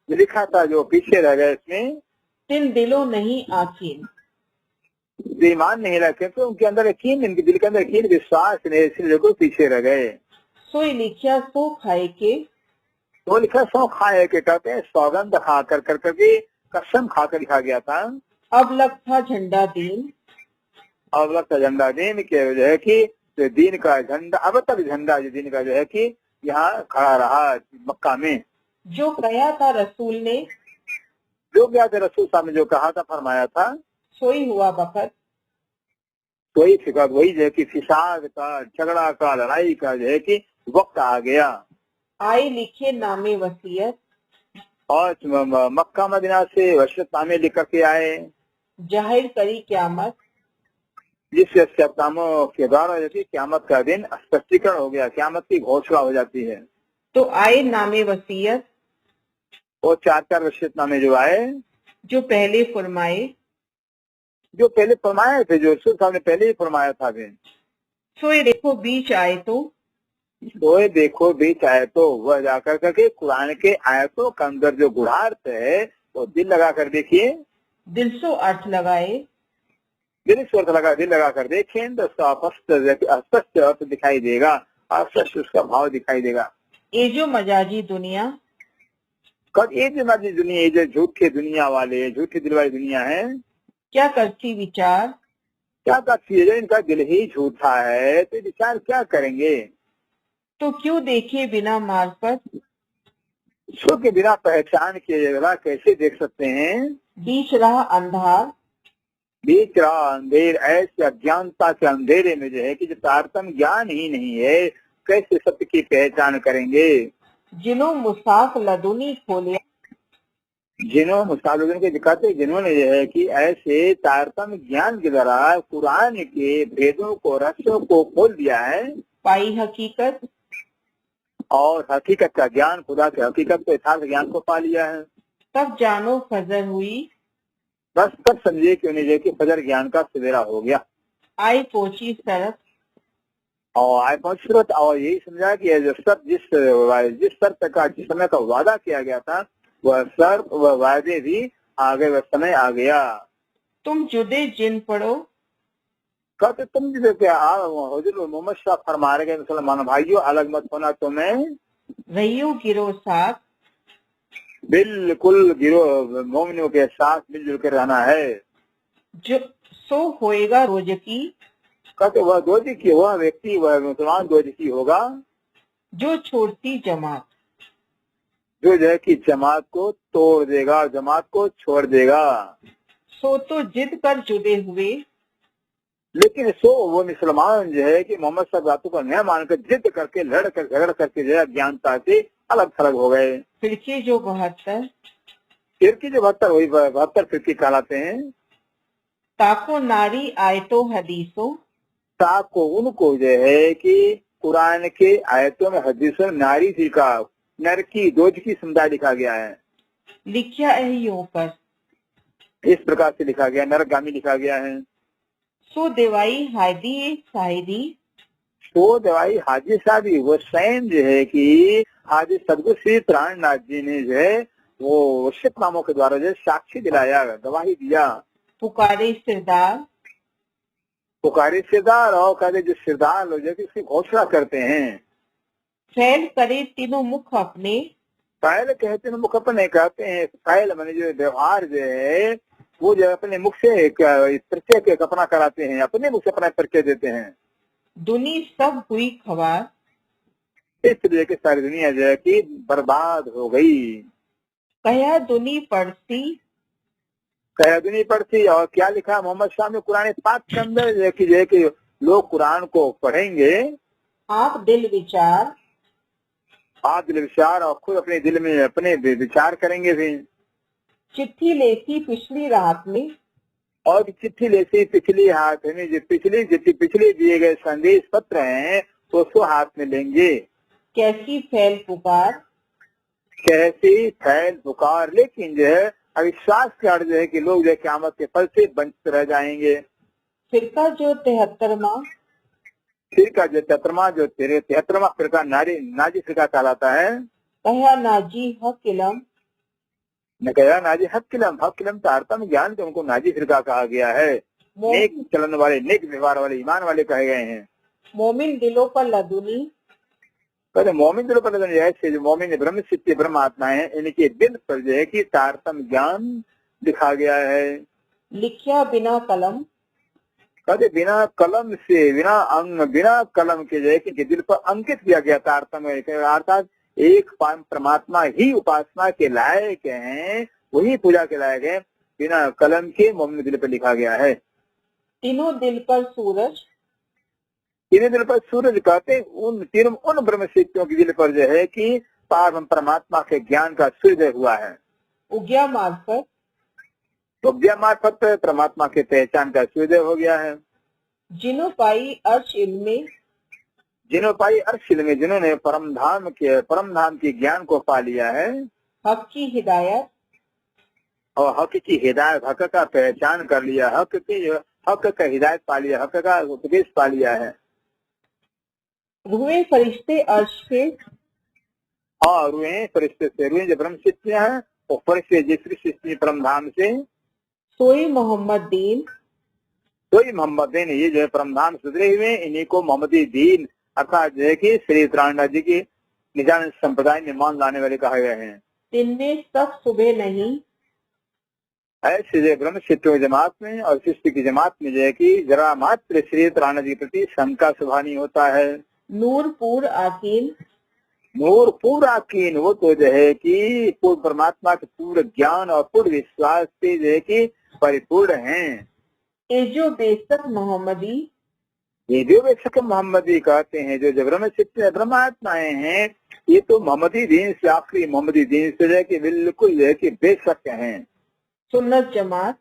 Speaker 2: लिखा था जो पीछे रह गए, इसमें
Speaker 1: तिन दिलों नहीं आकीन,
Speaker 2: ईमान नहीं रखे तो उनके अंदर यकीन, इनके दिल के अंदर यकीन विश्वास नहीं, इसलिए को पीछे रह गए।
Speaker 1: सोई लिखिया सो खाए के,
Speaker 2: तो लिखा सौ खाए के, कहते हैं सौगंध खा कर करके, कसम खाकर लिखा गया था।
Speaker 1: अब लग था झंडा दीन,
Speaker 2: अब लग था झंडा दीन के जो है कि दीन का झंडा, अब तक झंडा जो दीन का जो है कि यहाँ खड़ा रहा मक्का में।
Speaker 1: जो कया था रसूल ने,
Speaker 2: जो क्या था रसूल साहब ने जो कहा था, फरमाया था,
Speaker 1: सोई हुआ वक्त,
Speaker 2: वही फिक्र, वही जो है कि फिसाद का, झगड़ा का, लड़ाई का जो है कि वक्त आ गया।
Speaker 1: आए लिखे नामे वसीयत,
Speaker 2: और मक्का मदीना से वसीयतनामे लेकर के आए,
Speaker 1: जाहिर करी क्यामत,
Speaker 2: जिस वसीयतनामों के द्वारा जैसे क्यामत का दिन स्पष्टीकरण हो गया, क्यामत की घोषणा हो जाती है।
Speaker 1: तो आए नामे वसीयत,
Speaker 2: और 4 वसीयतनामे जो आए,
Speaker 1: जो पहले फरमाए,
Speaker 2: जो पहले फरमाए थे, जो रसूल साहब ने पहले ही फरमाया था।
Speaker 1: सोए देखो बीच आए
Speaker 2: तो देखो बीच आए तो वह जाकर करके कुरान के आयतों के अंदर जो गुढ़ार्थ है तो दिल लगा कर देखिए,
Speaker 1: दिल सो अर्थ लगाए,
Speaker 2: दिल लगा कर देखें तो उसका स्पष्ट अर्थ दिखाई देगा, स्पष्ट उसका भाव दिखाई देगा।
Speaker 1: ये जो मजाजी दुनिया,
Speaker 2: कब ये जो मजाजी दुनिया, ये जो झूठे दुनिया वाले, झूठी दिल वाली दुनिया है,
Speaker 1: क्या करती विचार,
Speaker 2: क्या करती है, इनका दिल ही झूठा है तो विचार क्या करेंगे।
Speaker 1: तो क्यों देखे बिना मार्फत,
Speaker 2: सो के बिना पहचान किए जगह कैसे देख सकते हैं।
Speaker 1: बीच रहा अंधार,
Speaker 2: बीच रहा अंधेर, ऐसे अज्ञानता के अंधेरे में जो है कि जो तारतम ज्ञान ही नहीं है, कैसे सत्य की पहचान करेंगे।
Speaker 1: जिन्हों मुसाफ लदुनी खोले,
Speaker 2: जिन्हों मुसाफिर के दिखाते, जिन्होंने जो है कि ऐसे तारतम ज्ञान के द्वारा कुरान के भेदों को, रहस्यों को खोल दिया है,
Speaker 1: पाई हकीकत,
Speaker 2: और हकीकत का ज्ञान, खुदा के हकीकत को, यथार्थ ज्ञान को पा लिया है।
Speaker 1: तब जानो फजर हुई,
Speaker 2: बस तब समझिए कि उन्हें कि फजर ज्ञान का सवेरा हो गया।
Speaker 1: आई पहुंची सरत,
Speaker 2: और आय पहुंच और यही समझा कि जो सब जिस शर्त का, जिस समय का वादा किया गया था, वह शर्त, वह वादे भी आ गए, वह समय आ गया।
Speaker 1: तुम जुदे जिन पढ़ो,
Speaker 2: कहते तुम जिसे क्या हुजूर मोहम्मद शाह फरमा रहे मुसलमान भाइयों, अलग मत होना तुम्हें,
Speaker 1: रहियो गिरो साथ,
Speaker 2: बिल्कुल गिरो मोमिनों के साथ मिलजुल कर रहना है।
Speaker 1: जो सो होएगा रोज की,
Speaker 2: कहते वह दोजखी, वह व्यक्ति, वह मुसलमान दोजखी होगा
Speaker 1: जो छोड़ती जमात,
Speaker 2: जो जो है कि जमात को तोड़ देगा, जमात को छोड़ देगा।
Speaker 1: सो तो जिद कर जुदे हुए,
Speaker 2: लेकिन सो वो मुसलमान जो है कि मोहम्मद साहब बातों को न मानकर जिद करके, लड़ कर, झगड़ करके जो है ज्ञानता से अलग थलग हो गए।
Speaker 1: फिरके जो 72,
Speaker 2: फिरकी जो 72 हुई, 72 फिरकी कहलाते हैं।
Speaker 1: ताको नारी आयतो हदीसो,
Speaker 2: को उनको जो है कि कुरान के आयतों में, हदीसों में नारी जी का, नर की, दोज की समुदाय लिखा गया है।
Speaker 1: लिखा है यूं कर,
Speaker 2: इस प्रकार से लिखा गया, नरगामी लिखा गया है।
Speaker 1: सो देवाई हायदी साहिदी,
Speaker 2: तो दवाई हाजी साहब ही, वो स्वयं जो है कि हाजी सदगुरु श्री प्राणनाथ जी ने जो है वो शिवनामों के द्वारा जो साक्षी दिलाया, गवाही दिया।
Speaker 1: पुकारे सिरदार,
Speaker 2: पुकारे सिरदार, और कहते जो सिरदार लोग जो है कि उसकी घोषणा करते हैं।
Speaker 1: फैल करे तीनों मुख अपने,
Speaker 2: पहले कहते हैं मुख अपने, कहते हैं पहले मैंने जो व्यवहार जो है वो जो अपने मुख से एक परिचय के कल्पना कराते हैं, अपने मुख से अपना परिचय देते हैं।
Speaker 1: दुनी सब हुई खबर,
Speaker 2: इसलिए कि सारी दुनिया जो है कि बर्बाद हो गई।
Speaker 1: कया दुनी पड़ती,
Speaker 2: कहदनी पढ़ती। और क्या लिखा मोहम्मद शाह ने कुरान पाक के अंदर, जो है कि लोग कुरान को पढ़ेंगे,
Speaker 1: आप दिल विचार,
Speaker 2: आप दिल विचार, और खुद अपने दिल में अपने विचार करेंगे भी।
Speaker 1: चिट्ठी लेती पिछली रात में,
Speaker 2: और चिट्ठी लेती पिछली हाथ में, जो पिछले दिए गए संदेश पत्र हैं तो उसको हाथ में लेंगे।
Speaker 1: कैसी फैल पुकार,
Speaker 2: कैसी फैल पुकार। लेकिन जो है अविश्वास के अर्थ जो है कि लोग जो है क़यामत के फल से वंचित रह जाएंगे।
Speaker 1: फिरका जो 73वां,
Speaker 2: फिरका जो 73वां फिरका नाजी फिरका कहलाता है।
Speaker 1: कहा नाजी हक इलम,
Speaker 2: न कहा नाजी हक किलम, हक किलम का अर्थ में ज्ञान के उनको नाजी फिरका कहा गया है। नेक चलन वाले, नेक व्यवहार वाले, ईमान वाले कहे गए हैं।
Speaker 1: मोमिन दिलों पर लदुनी,
Speaker 2: कहते मोमिन दिलों पर ऐसे जो मोमिन ब्रह्म सिद्ध ब्रह्म आत्माएं हैं, इनके दिल पर जो है कि तारतम ज्ञान दिखा गया है।
Speaker 1: लिखिया बिना कलम,
Speaker 2: कहते बिना कलम से, बिना कलम के जो है कि दिल पर अंकित किया गया तारतम, अर्थात एक परमात्मा ही उपासना के लायक हैं, वही पूजा के लायक है। बिना कलम के मोमिन दिल पर लिखा गया है।
Speaker 1: तीनों दिल पर सूरज,
Speaker 2: तीनों दिल पर सूरज कहते उन ब्रह्म सिद्धियों के दिल पर जो है कि परमात्मा के ज्ञान का सूर्योदय हुआ है।
Speaker 1: उग्या मार्फत,
Speaker 2: तो ज्ञान मार्फत परमात्मा के पहचान का सूर्योदय हो गया है।
Speaker 1: जिनो पाई अर्श इल्मे,
Speaker 2: जिन्हों पाई अर्श में, जिन्होंने परम धाम के ज्ञान को पा लिया है,
Speaker 1: हक की हिदायत,
Speaker 2: और हक की हिदायत, हक का पहचान कर लिया, हक का हिदायत पा लिया, हक का उपदेश पा लिया है।
Speaker 1: रुए फरिश्ते अर्श के,
Speaker 2: और रुए फरिश्ते से, रुए जो ब्रह्म सिद्धियां हैं और फरिश्ते जिस सिद्धि परम धाम से,
Speaker 1: सोई मोहम्मद दीन,
Speaker 2: तो ही मोहम्मद दीन, ये जो है परम धाम सुधरे हुए, इन्हीं को मोहम्मदी दीन अर्थात जो है कि श्री प्राणनाथ जी की निजान संप्रदाय में मान लाने वाले कहे गए हैं।
Speaker 1: दिन में सब सुबह नहीं,
Speaker 2: ऐसे जो ब्रह्म सिद्धियों जमात में और शिष्य की जमात में जो है कि जरा मात्र श्री प्राणनाथ जी के प्रति शंका सुबह नहीं होता है।
Speaker 1: नूरपुर आकीन,
Speaker 2: नूर पूरा कीन, वो तो जो है कि पूर्ण परमात्मा के पूर्ण ज्ञान और पूर्ण विश्वास से जो है कि परिपूर्ण हैं।
Speaker 1: एजो बेशक मोहम्मदी,
Speaker 2: ये जो बेशक मोहम्मदी कहते हैं, जो ब्रह्म सिद्ध ब्रह्मात्माएं हैं, ये तो मोहम्मदी दीन से, आखिरी मोहम्मदी दीन से जो है कि बिल्कुल जो है कि बेशक हैं।
Speaker 1: सुन्नत जमात,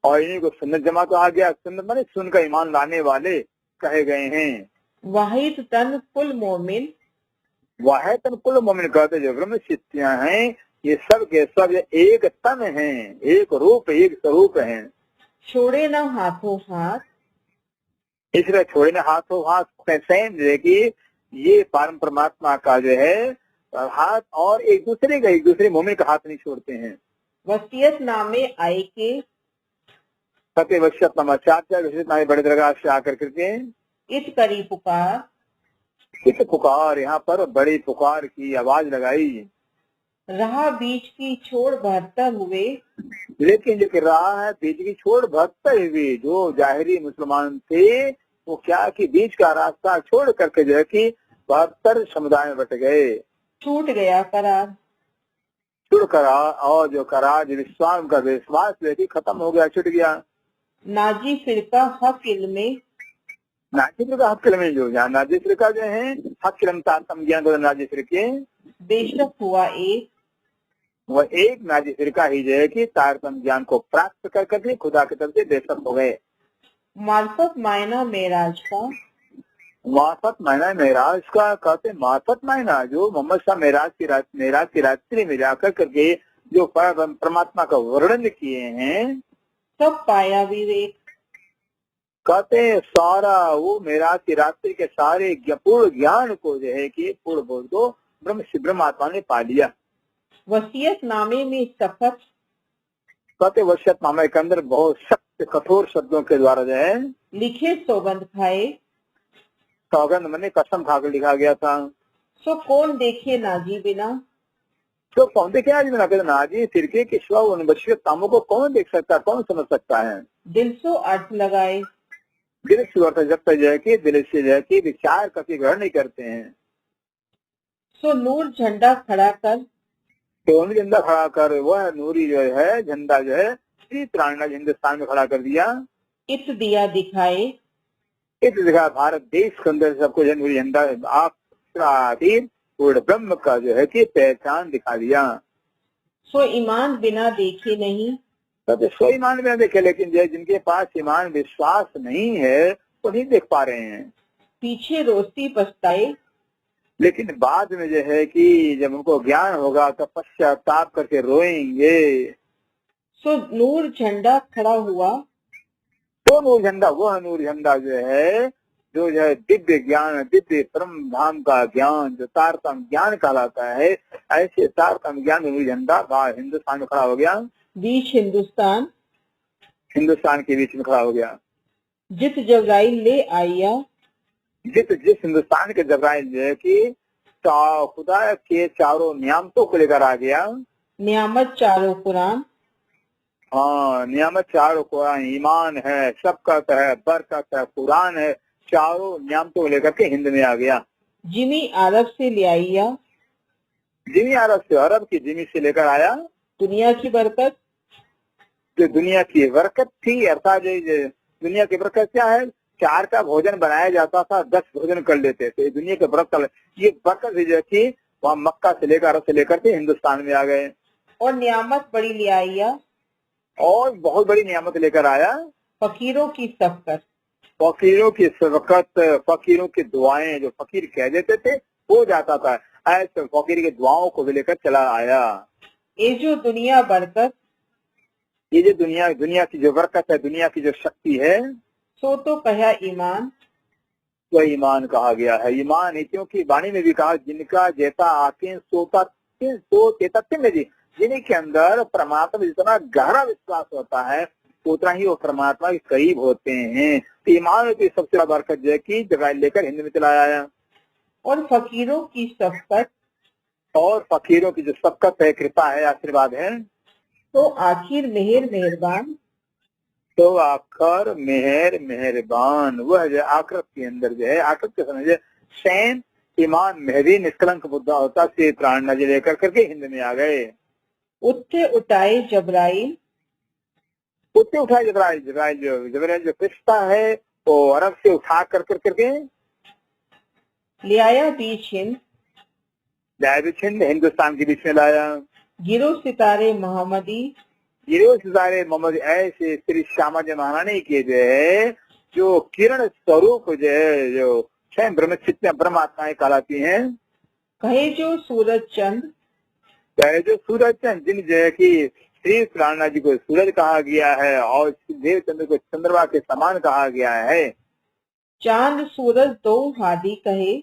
Speaker 2: और इन्हीं को सुन्नत जमात कहा गया। सुन्नत माने सुनकर ईमान लाने वाले कहे गए हैं।
Speaker 1: वाहिद तन कुल मोमिन,
Speaker 2: वह तन कुल मोमिन कहते जो ब्रह्म सिद्धियां हैं ये सब के सब एक तन हैं, एक रूप एक स्वरूप हैं।
Speaker 1: छोड़े न हाथों हाथ,
Speaker 2: इसलिए छोड़े न हाथों हाथ सेम जो है कि ये परम परमात्मा का जो है हाथ और एक दूसरे मोमिन का हाथ नहीं छोड़ते हैं।
Speaker 1: वसीयत नामे आए के,
Speaker 2: सत्य वश्यत नामे बड़े दरगाह से आकर करके
Speaker 1: इत करी पुकार,
Speaker 2: इस पुकार, यहाँ पर बड़ी पुकार की आवाज लगाई।
Speaker 1: रहा बीच की छोड़ बहत्तर हुए,
Speaker 2: लेकिन जो रहा है बीच की छोड़ भटकते हुए, जो जाहिरी मुसलमान थे वो क्या कि बीच का रास्ता छोड़ करके जो है कि 72 समुदाय में बट गए।
Speaker 1: छूट गया करार,
Speaker 2: छुड़ करा और जो करार जो विश्वास का विश्वास जो है कि खत्म हो गया, छुट गया।
Speaker 1: नाजी फिरका हक इल्मे,
Speaker 2: नाजिर का हक में जो यहाँ नाजिर का जो है हक तारतम ज्ञान नाजिर के
Speaker 1: बेशक हुआ एक,
Speaker 2: वह एक नाजिर का ही जो है कि तारतम ज्ञान को प्राप्त कर करके खुदा की तरफ से बेशक हो गए।
Speaker 1: मार्फत मायना मेराज का,
Speaker 2: मार्फत महीना मेराज का कहते मार्फत महीना जो मोहम्मद शाह मेराज की रात्रि में जाकर करके जो परमात्मा का वर्णन किए हैं,
Speaker 1: सब पाया विवेक,
Speaker 2: कहते सारा वो मेराज की रात्रि के सारे पूर्ण ज्ञान को जो है कि पूर्ण बोध को ब्रह्म आत्मा ने पा लिया।
Speaker 1: वसीयत नामे में सखत,
Speaker 2: कहते वश्यत नामे के अंदर बहुत सख्त कठोर शब्दों के द्वारा जो है
Speaker 1: लिखे सौगंध खाए,
Speaker 2: सौगंध मने कसम खाकर लिखा गया था।
Speaker 1: सो कौन देखे नाजी बिना,
Speaker 2: तो कौन देखे आज बिना कहते नाजी फिरके के शिवा उन बशीरत कामों को कौन देख सकता है, कौन समझ सकता है।
Speaker 1: दिल सो अर्थ लगाए,
Speaker 2: दिल से अर्थ जब तक जो है कि दिल से जो है कि विचार करके ग्रहण नहीं करते हैं।
Speaker 1: सो नूर झंडा खड़ा कर,
Speaker 2: तो उन झंडा खड़ा कर वह नूरी जो है झंडा जो है श्री त्राणा हिंदुस्तान में खड़ा कर दिया।
Speaker 1: इत दिया दिखाए,
Speaker 2: इस जगह भारत देश के अंदर सबको नूरी झंडा आप पूर्ण ब्रह्म का जो है कि पहचान दिखा दिया।
Speaker 1: सो ईमान बिना देखे नहीं,
Speaker 2: तो सो ईमान बिना देखे, लेकिन जो जिनके पास ईमान विश्वास नहीं है वो नहीं देख पा रहे हैं।
Speaker 1: पीछे रोती पछताए,
Speaker 2: लेकिन बाद में जो है कि जब उनको ज्ञान होगा तो पश्चाताप करके रोएंगे।
Speaker 1: सो नूर झंडा खड़ा हुआ,
Speaker 2: तो नूर झंडा वह नूर झंडा जो है दिव्य ज्ञान दिव्य परम धाम का ज्ञान जो तारतम ज्ञान कहलाता है, ऐसे तारतम ज्ञान नूर झंडा बाहर हिंदुस्तान में खड़ा हो गया।
Speaker 1: बीच हिंदुस्तान
Speaker 2: के बीच में खड़ा हो गया।
Speaker 1: जित जबराइल ले आया,
Speaker 2: जिस हिंदुस्तान के जबराइल जो है कि खुदा के चारों नियामतों को लेकर आ गया।
Speaker 1: नियामत चारों कुरान,
Speaker 2: हाँ नियामत चारों कुरान, ईमान है, शफकत है, बरकत है, कुरान है, चारों नियामतों को लेकर के हिंद में आ गया।
Speaker 1: जिमी अरब से ले आया,
Speaker 2: जिमी अरब की जिमी से लेकर आया।
Speaker 1: दुनिया की बरकत,
Speaker 2: जो दुनिया की बरकत थी, अर्थात दुनिया की बरकत क्या है, 4 का भोजन बनाया जाता था, 10 भोजन कर लेते थे। दुनिया की बरकत, ये बरकत जो थी वहाँ मक्का से लेकर अरब से लेकर के हिंदुस्तान में आ गए।
Speaker 1: और नियामत बड़ी ले आया,
Speaker 2: और बहुत बड़ी नियामत लेकर आया।
Speaker 1: फकीरों की सफकत,
Speaker 2: फकीरों की सफकत, फकीरों की दुआएं, जो फकीर कह देते थे हो जाता था, ऐसे फकीर की दुआओं को भी लेकर चला आया।
Speaker 1: ये जो दुनिया बरकत,
Speaker 2: ये जो दुनिया की जो बरकत है, दुनिया की जो शक्ति है,
Speaker 1: सो तो कहा ईमान,
Speaker 2: तो ईमान कहा गया है। ईमान है क्योंकि वाणी में भी कहा जिनका जैसा आके सोता जी, जिनके अंदर परमात्मा में जितना गहरा विश्वास होता है उतना ही वो परमात्मा के करीब होते हैं। तो ईमान की सबसे बड़ा बरकत जो है कि जगह लेकर हिंद में चला आया।
Speaker 1: और फकीरों की सफकत,
Speaker 2: और फकीरों की जो सबकत है, कृपा है, आशीर्वाद है,
Speaker 1: तो आखिर मेहरबान,
Speaker 2: तो आखिर मेहरबान वह जो आखिरत के अंदर जो है, आखिरत के समय जो सैन ईमान मेहदी निष्कलंक बुद्धा होता से प्राण नजर लेकर करके हिंद में आ गए।
Speaker 1: उत्थे उठाए जबराइल,
Speaker 2: उत्ते उठाए जबराइल जो फरिश्ता है वो अरब से उठा कर करके
Speaker 1: ले आया बीच हिंद,
Speaker 2: हिंद हिंदुस्तान के बीच में लाया।
Speaker 1: गिरो सितारे मोहम्मदी,
Speaker 2: गिरो सितारे मोहम्मद ऐसे श्री श्यामा जी महारानी के जो है जो किरण स्वरूप जो है, जो स्वयं ब्रह्म चित्त ब्रह्मात्माएं कहलाती हैं।
Speaker 1: कहे जो सूरज चंद
Speaker 2: कहे जो सूरज चंद, जिन जो है कि श्री प्राणनाथ जी को सूरज कहा गया है और देव चंद्र को चंद्रमा के समान कहा गया है।
Speaker 1: चांद सूरज दो हादी कहे,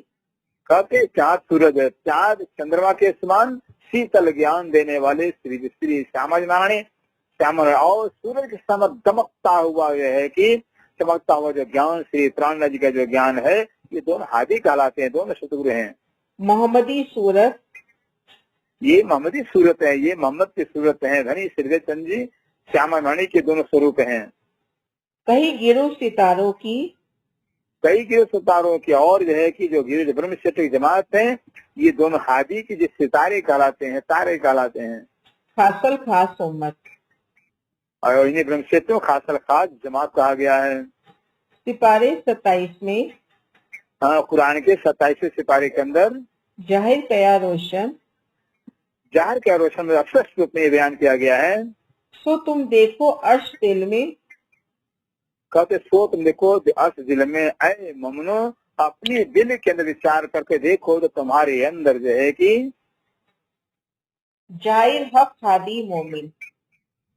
Speaker 2: कहते चाँद सूरज है, चाँद चंद्रमा के समान शीतल ज्ञान देने वाले श्री श्री श्यामा नारायण श्यामा, और सूरज के समान दमकता हुआ यह है कि चमकता हुआ जो ज्ञान श्री प्राणनाथ जी का जो ज्ञान है, ये दोनों हादी कहलाते हैं, दोनों शतगुरु हैं।
Speaker 1: मोहम्मदी सूरत
Speaker 2: ये मोहम्मदी सूरत है, ये मोहम्मद की सूरत है। धनी श्री चंद जी श्यामा नारायण के दोनों स्वरूप हैं।
Speaker 1: कहीं गिरो सितारों की,
Speaker 2: कई गिरो सितारों की, और जो है कि जो गिरो ब्रह्म क्षेत्र की जमात है, ये दोनों हादी की जो सितारे कहलाते हैं, तारे कहलाते हैं।
Speaker 1: खासल खास उम्मत,
Speaker 2: और इन्हें ब्रह्म क्षेत्र में खासल खास जमात कहा गया है।
Speaker 1: सिपारे 27 में
Speaker 2: हाँ, कुरान के 27वें सिपारे के अंदर
Speaker 1: जाहिर कया रोशन,
Speaker 2: जाहिर के रोशन में स्पष्ट रूप में बयान किया गया है।
Speaker 1: सो तुम देखो अर्श दिल में,
Speaker 2: कहते सो तुम देखो अर्श दिल में, ऐ मोमनो अपनी दिल के अंदर विचार करके देखो तो तुम्हारे अंदर जो है कि
Speaker 1: जाहिर हक हादी मोमिन,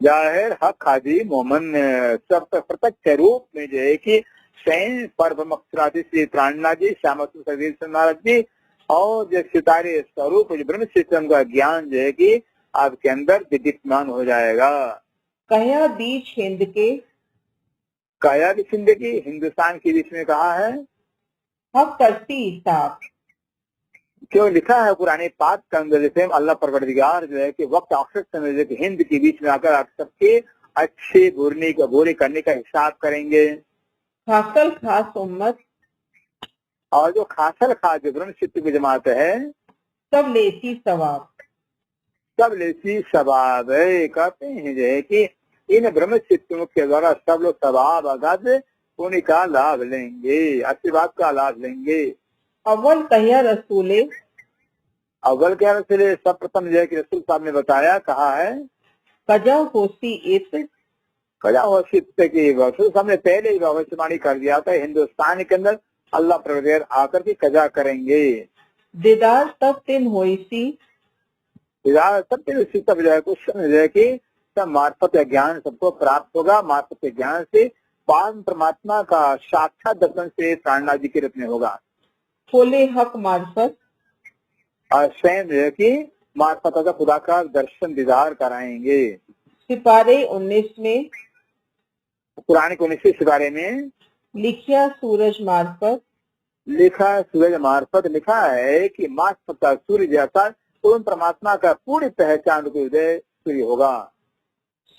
Speaker 2: जाहिर हक हादी मोमन सब प्रत्यक्ष रूप में जो है कि स्वयं परम श्री प्राणनाथ जी श्यामा महाराज जी और जो सितारे स्वरूप ब्रह्म सिस्टम का ज्ञान जो है कि आपके अंदर विद्यमान हो जाएगा।
Speaker 1: कया बीच हिंद के,
Speaker 2: काया की जिंदगी हिंदुस्तान के बीच में कहा है,
Speaker 1: हक करती हिसाब,
Speaker 2: क्यों लिखा है पुराने पाक के अंदर, जैसे अल्लाह परवरदिगार जो है कि वक्त अवसर समझ के हिंद के बीच में आकर आप सबके अच्छे बुरे करने का हिसाब करेंगे।
Speaker 1: खासल खास उम्मत,
Speaker 2: और जो खासल खास जो ब्रह्म चित्त की जमात है,
Speaker 1: सब लेसी सवाब,
Speaker 2: सब लेसी सवाब है। कहते हैं जो है कि इन ब्रह्म चित्तों के द्वारा सब लोग सवाब अगद पुण्य का लाभ लेंगे, आशीर्वाद का लाभ लेंगे।
Speaker 1: अव्वल कहिया रसूले,
Speaker 2: अव्वल क्या रसूल, सब प्रथम जो है कि रसूल साहब ने बताया, कहा है
Speaker 1: कजा होसी इत,
Speaker 2: कजा वशित की रसूल साहब ने पहले ही भविष्यवाणी कर दिया था, हिंदुस्तान के अंदर अल्लाह परवरदिगार आकर के कजा करेंगे।
Speaker 1: दीदार तब तिन होई सी,
Speaker 2: सब जो है कुछ जो है कि सब मार्फत ज्ञान सबको प्राप्त होगा, मार्फत ज्ञान से परम परमात्मा का साक्षात दर्शन से प्राणनाथ जी के रूप में होगा।
Speaker 1: खोले हक मार्फत,
Speaker 2: और स्वयं जो है कि मार्फत का खुदा का दर्शन दीदार कराएंगे।
Speaker 1: सिपारे 19 में
Speaker 2: कुरान के 19वें सिपारे में
Speaker 1: लिखिया सूरज मार्फत,
Speaker 2: लिखा सूरज मार्फत, लिखा है कि मार्फत का सूर्य जैसा पूर्ण परमात्मा का पूरी पहचान को उदय सूर्य होगा।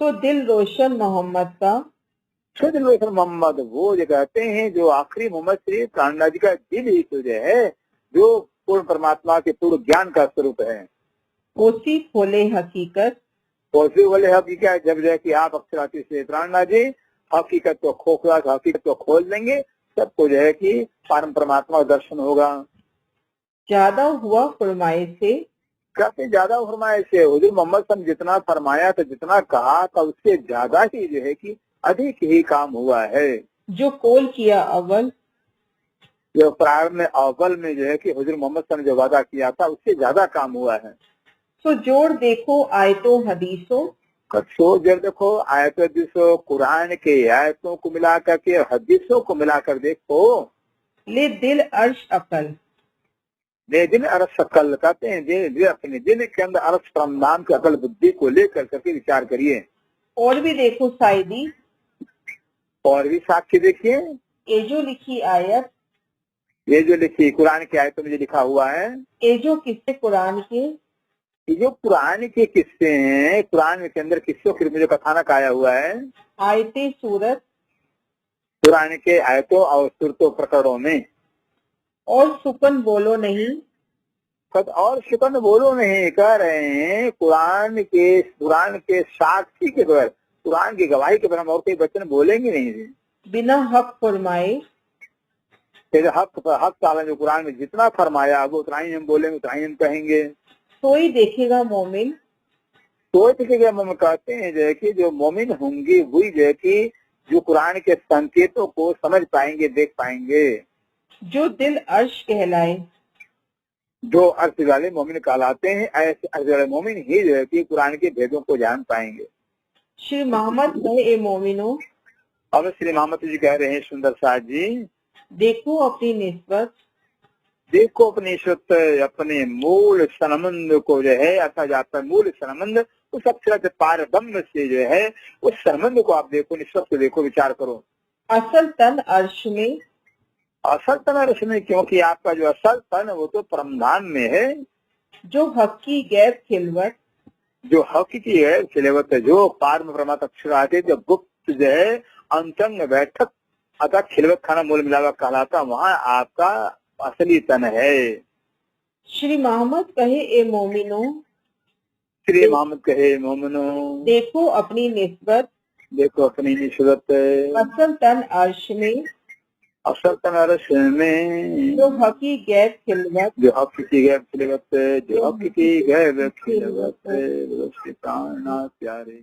Speaker 1: सो दिल रोशन मोहम्मद का,
Speaker 2: शुद्ध रोशन मोहम्मद वो जो कहते हैं जो आखिरी मोहम्मद श्री प्राणनाथ जी का दिल ही सूर्य है, जो पूर्ण परमात्मा के पूर्ण ज्ञान का स्वरूप है।
Speaker 1: कोसी खोले हकीकत,
Speaker 2: कोसी बोले हकीकत, जब जो है कि आप अक्षराती से प्राणनाथ जी हकीकत को खोखला हकीकत को खोल देंगे, सबको जो है कि परम परमात्मा का दर्शन होगा।
Speaker 1: ज्यादा हुआ फरमाए से,
Speaker 2: काफी ज्यादा फरमाए से हुजूर मोहम्मद सल्लल्लाहु अलैहि वसल्लम जितना फरमाया था, जितना कहा था, उससे ज्यादा ही जो है कि अधिक ही काम हुआ है।
Speaker 1: जो कोल किया अव्वल,
Speaker 2: जो प्रारंभ में अव्वल में जो है कि हुजूर मोहम्मद सल्लल्लाहु अलैहि वसल्लम जो वादा किया था, उससे ज्यादा काम हुआ है।
Speaker 1: सो जोड़ देखो आयतों हदीसों,
Speaker 2: सो जब देखो आयत हदीसों, कुरान के आयतों को मिलाकर के हदीसों को मिलाकर देखो,
Speaker 1: ले दिल अर्श अकल,
Speaker 2: दिल अरस शकल, कहते हैं दिल अपने दिल के अंदर अरस परम नाम की अकल बुद्धि को लेकर करके विचार करिए।
Speaker 1: और भी देखो साइदी,
Speaker 2: और भी साक्षी देखिए,
Speaker 1: ये जो लिखी आयत,
Speaker 2: ये जो लिखी कुरान की आयतों में जो लिखा हुआ है,
Speaker 1: ये जो किस्से कुरान के,
Speaker 2: ये जो कुरान के किस्से हैं, कुरान के अंदर किस्सों के रूप में जो कथानक आया हुआ है,
Speaker 1: आयते सूरत,
Speaker 2: कुरान के आयतों और सूरतों प्रकरणों में,
Speaker 1: और सुकन बोलो नहीं,
Speaker 2: और शिकन बोलो नहीं कह रहे हैं, कुरान के साक्षी के द्वारा, कुरान की गवाही के द्वारा हम और कोई वचन बोलेंगे नहीं।
Speaker 1: बिना हक फरमाए,
Speaker 2: हक ताला जो कुरान में जितना फरमाया वो उतना ही हम बोलेंगे, उतना ही हम कहेंगे।
Speaker 1: सोई देखेगा मोमिन,
Speaker 2: तो देखिए हम कहते हैं जो है कि जो मोमिन होंगे वही जो है कि जो कुरान के संकेतों को समझ पाएंगे, देख पाएंगे।
Speaker 1: जो दिल अर्श कहलाए,
Speaker 2: जो अर्थ वाले मोमिन कहलाते हैं, ऐसे अर्थ वाले मोमिन ही जो है कि कुरान के भेदों को जान पाएंगे।
Speaker 1: श्री मोहम्मद कहे, ए मोमिनो,
Speaker 2: अब श्री मोहम्मद जी कह रहे हैं सुंदर साथ जी,
Speaker 1: देखो अपनी निस्बत,
Speaker 2: देखो अपने शुद्ध अपने मूल संबंध को जो है, अर्थात आपका मूल संबंध उस अक्षर पार ब्रह्म से जो है, उस संबंध को आप देखो, निष्पक्ष को देखो, विचार करो।
Speaker 1: असल तन अर्श में,
Speaker 2: असल तन अर्श में, क्योंकि आपका जो असल तन वो तो परमधाम में है।
Speaker 1: जो हक की गैब खिलवत,
Speaker 2: जो हकीकी है खिलवत, जो पार में परमात्मा अक्षर आते, जो गुप्त जो है अंतंग बैठक, अतः खिलवत खाना मूल मिलावा कहलाता, वहाँ आपका असली तन है।
Speaker 1: श्री मोहम्मद कहे, ए मोमिनो,
Speaker 2: श्री मोहम्मद कहे, मोमिनो,
Speaker 1: देखो अपनी निस्बत,
Speaker 2: देखो अपनी निस्बत,
Speaker 1: असल तन अर्श में,
Speaker 2: असल तन अर्श में,
Speaker 1: जो हकी गैब खिलवत,
Speaker 2: जो हकीकी गैब खिलवत, जो हकीकी गैब खिलवत, प्यारे।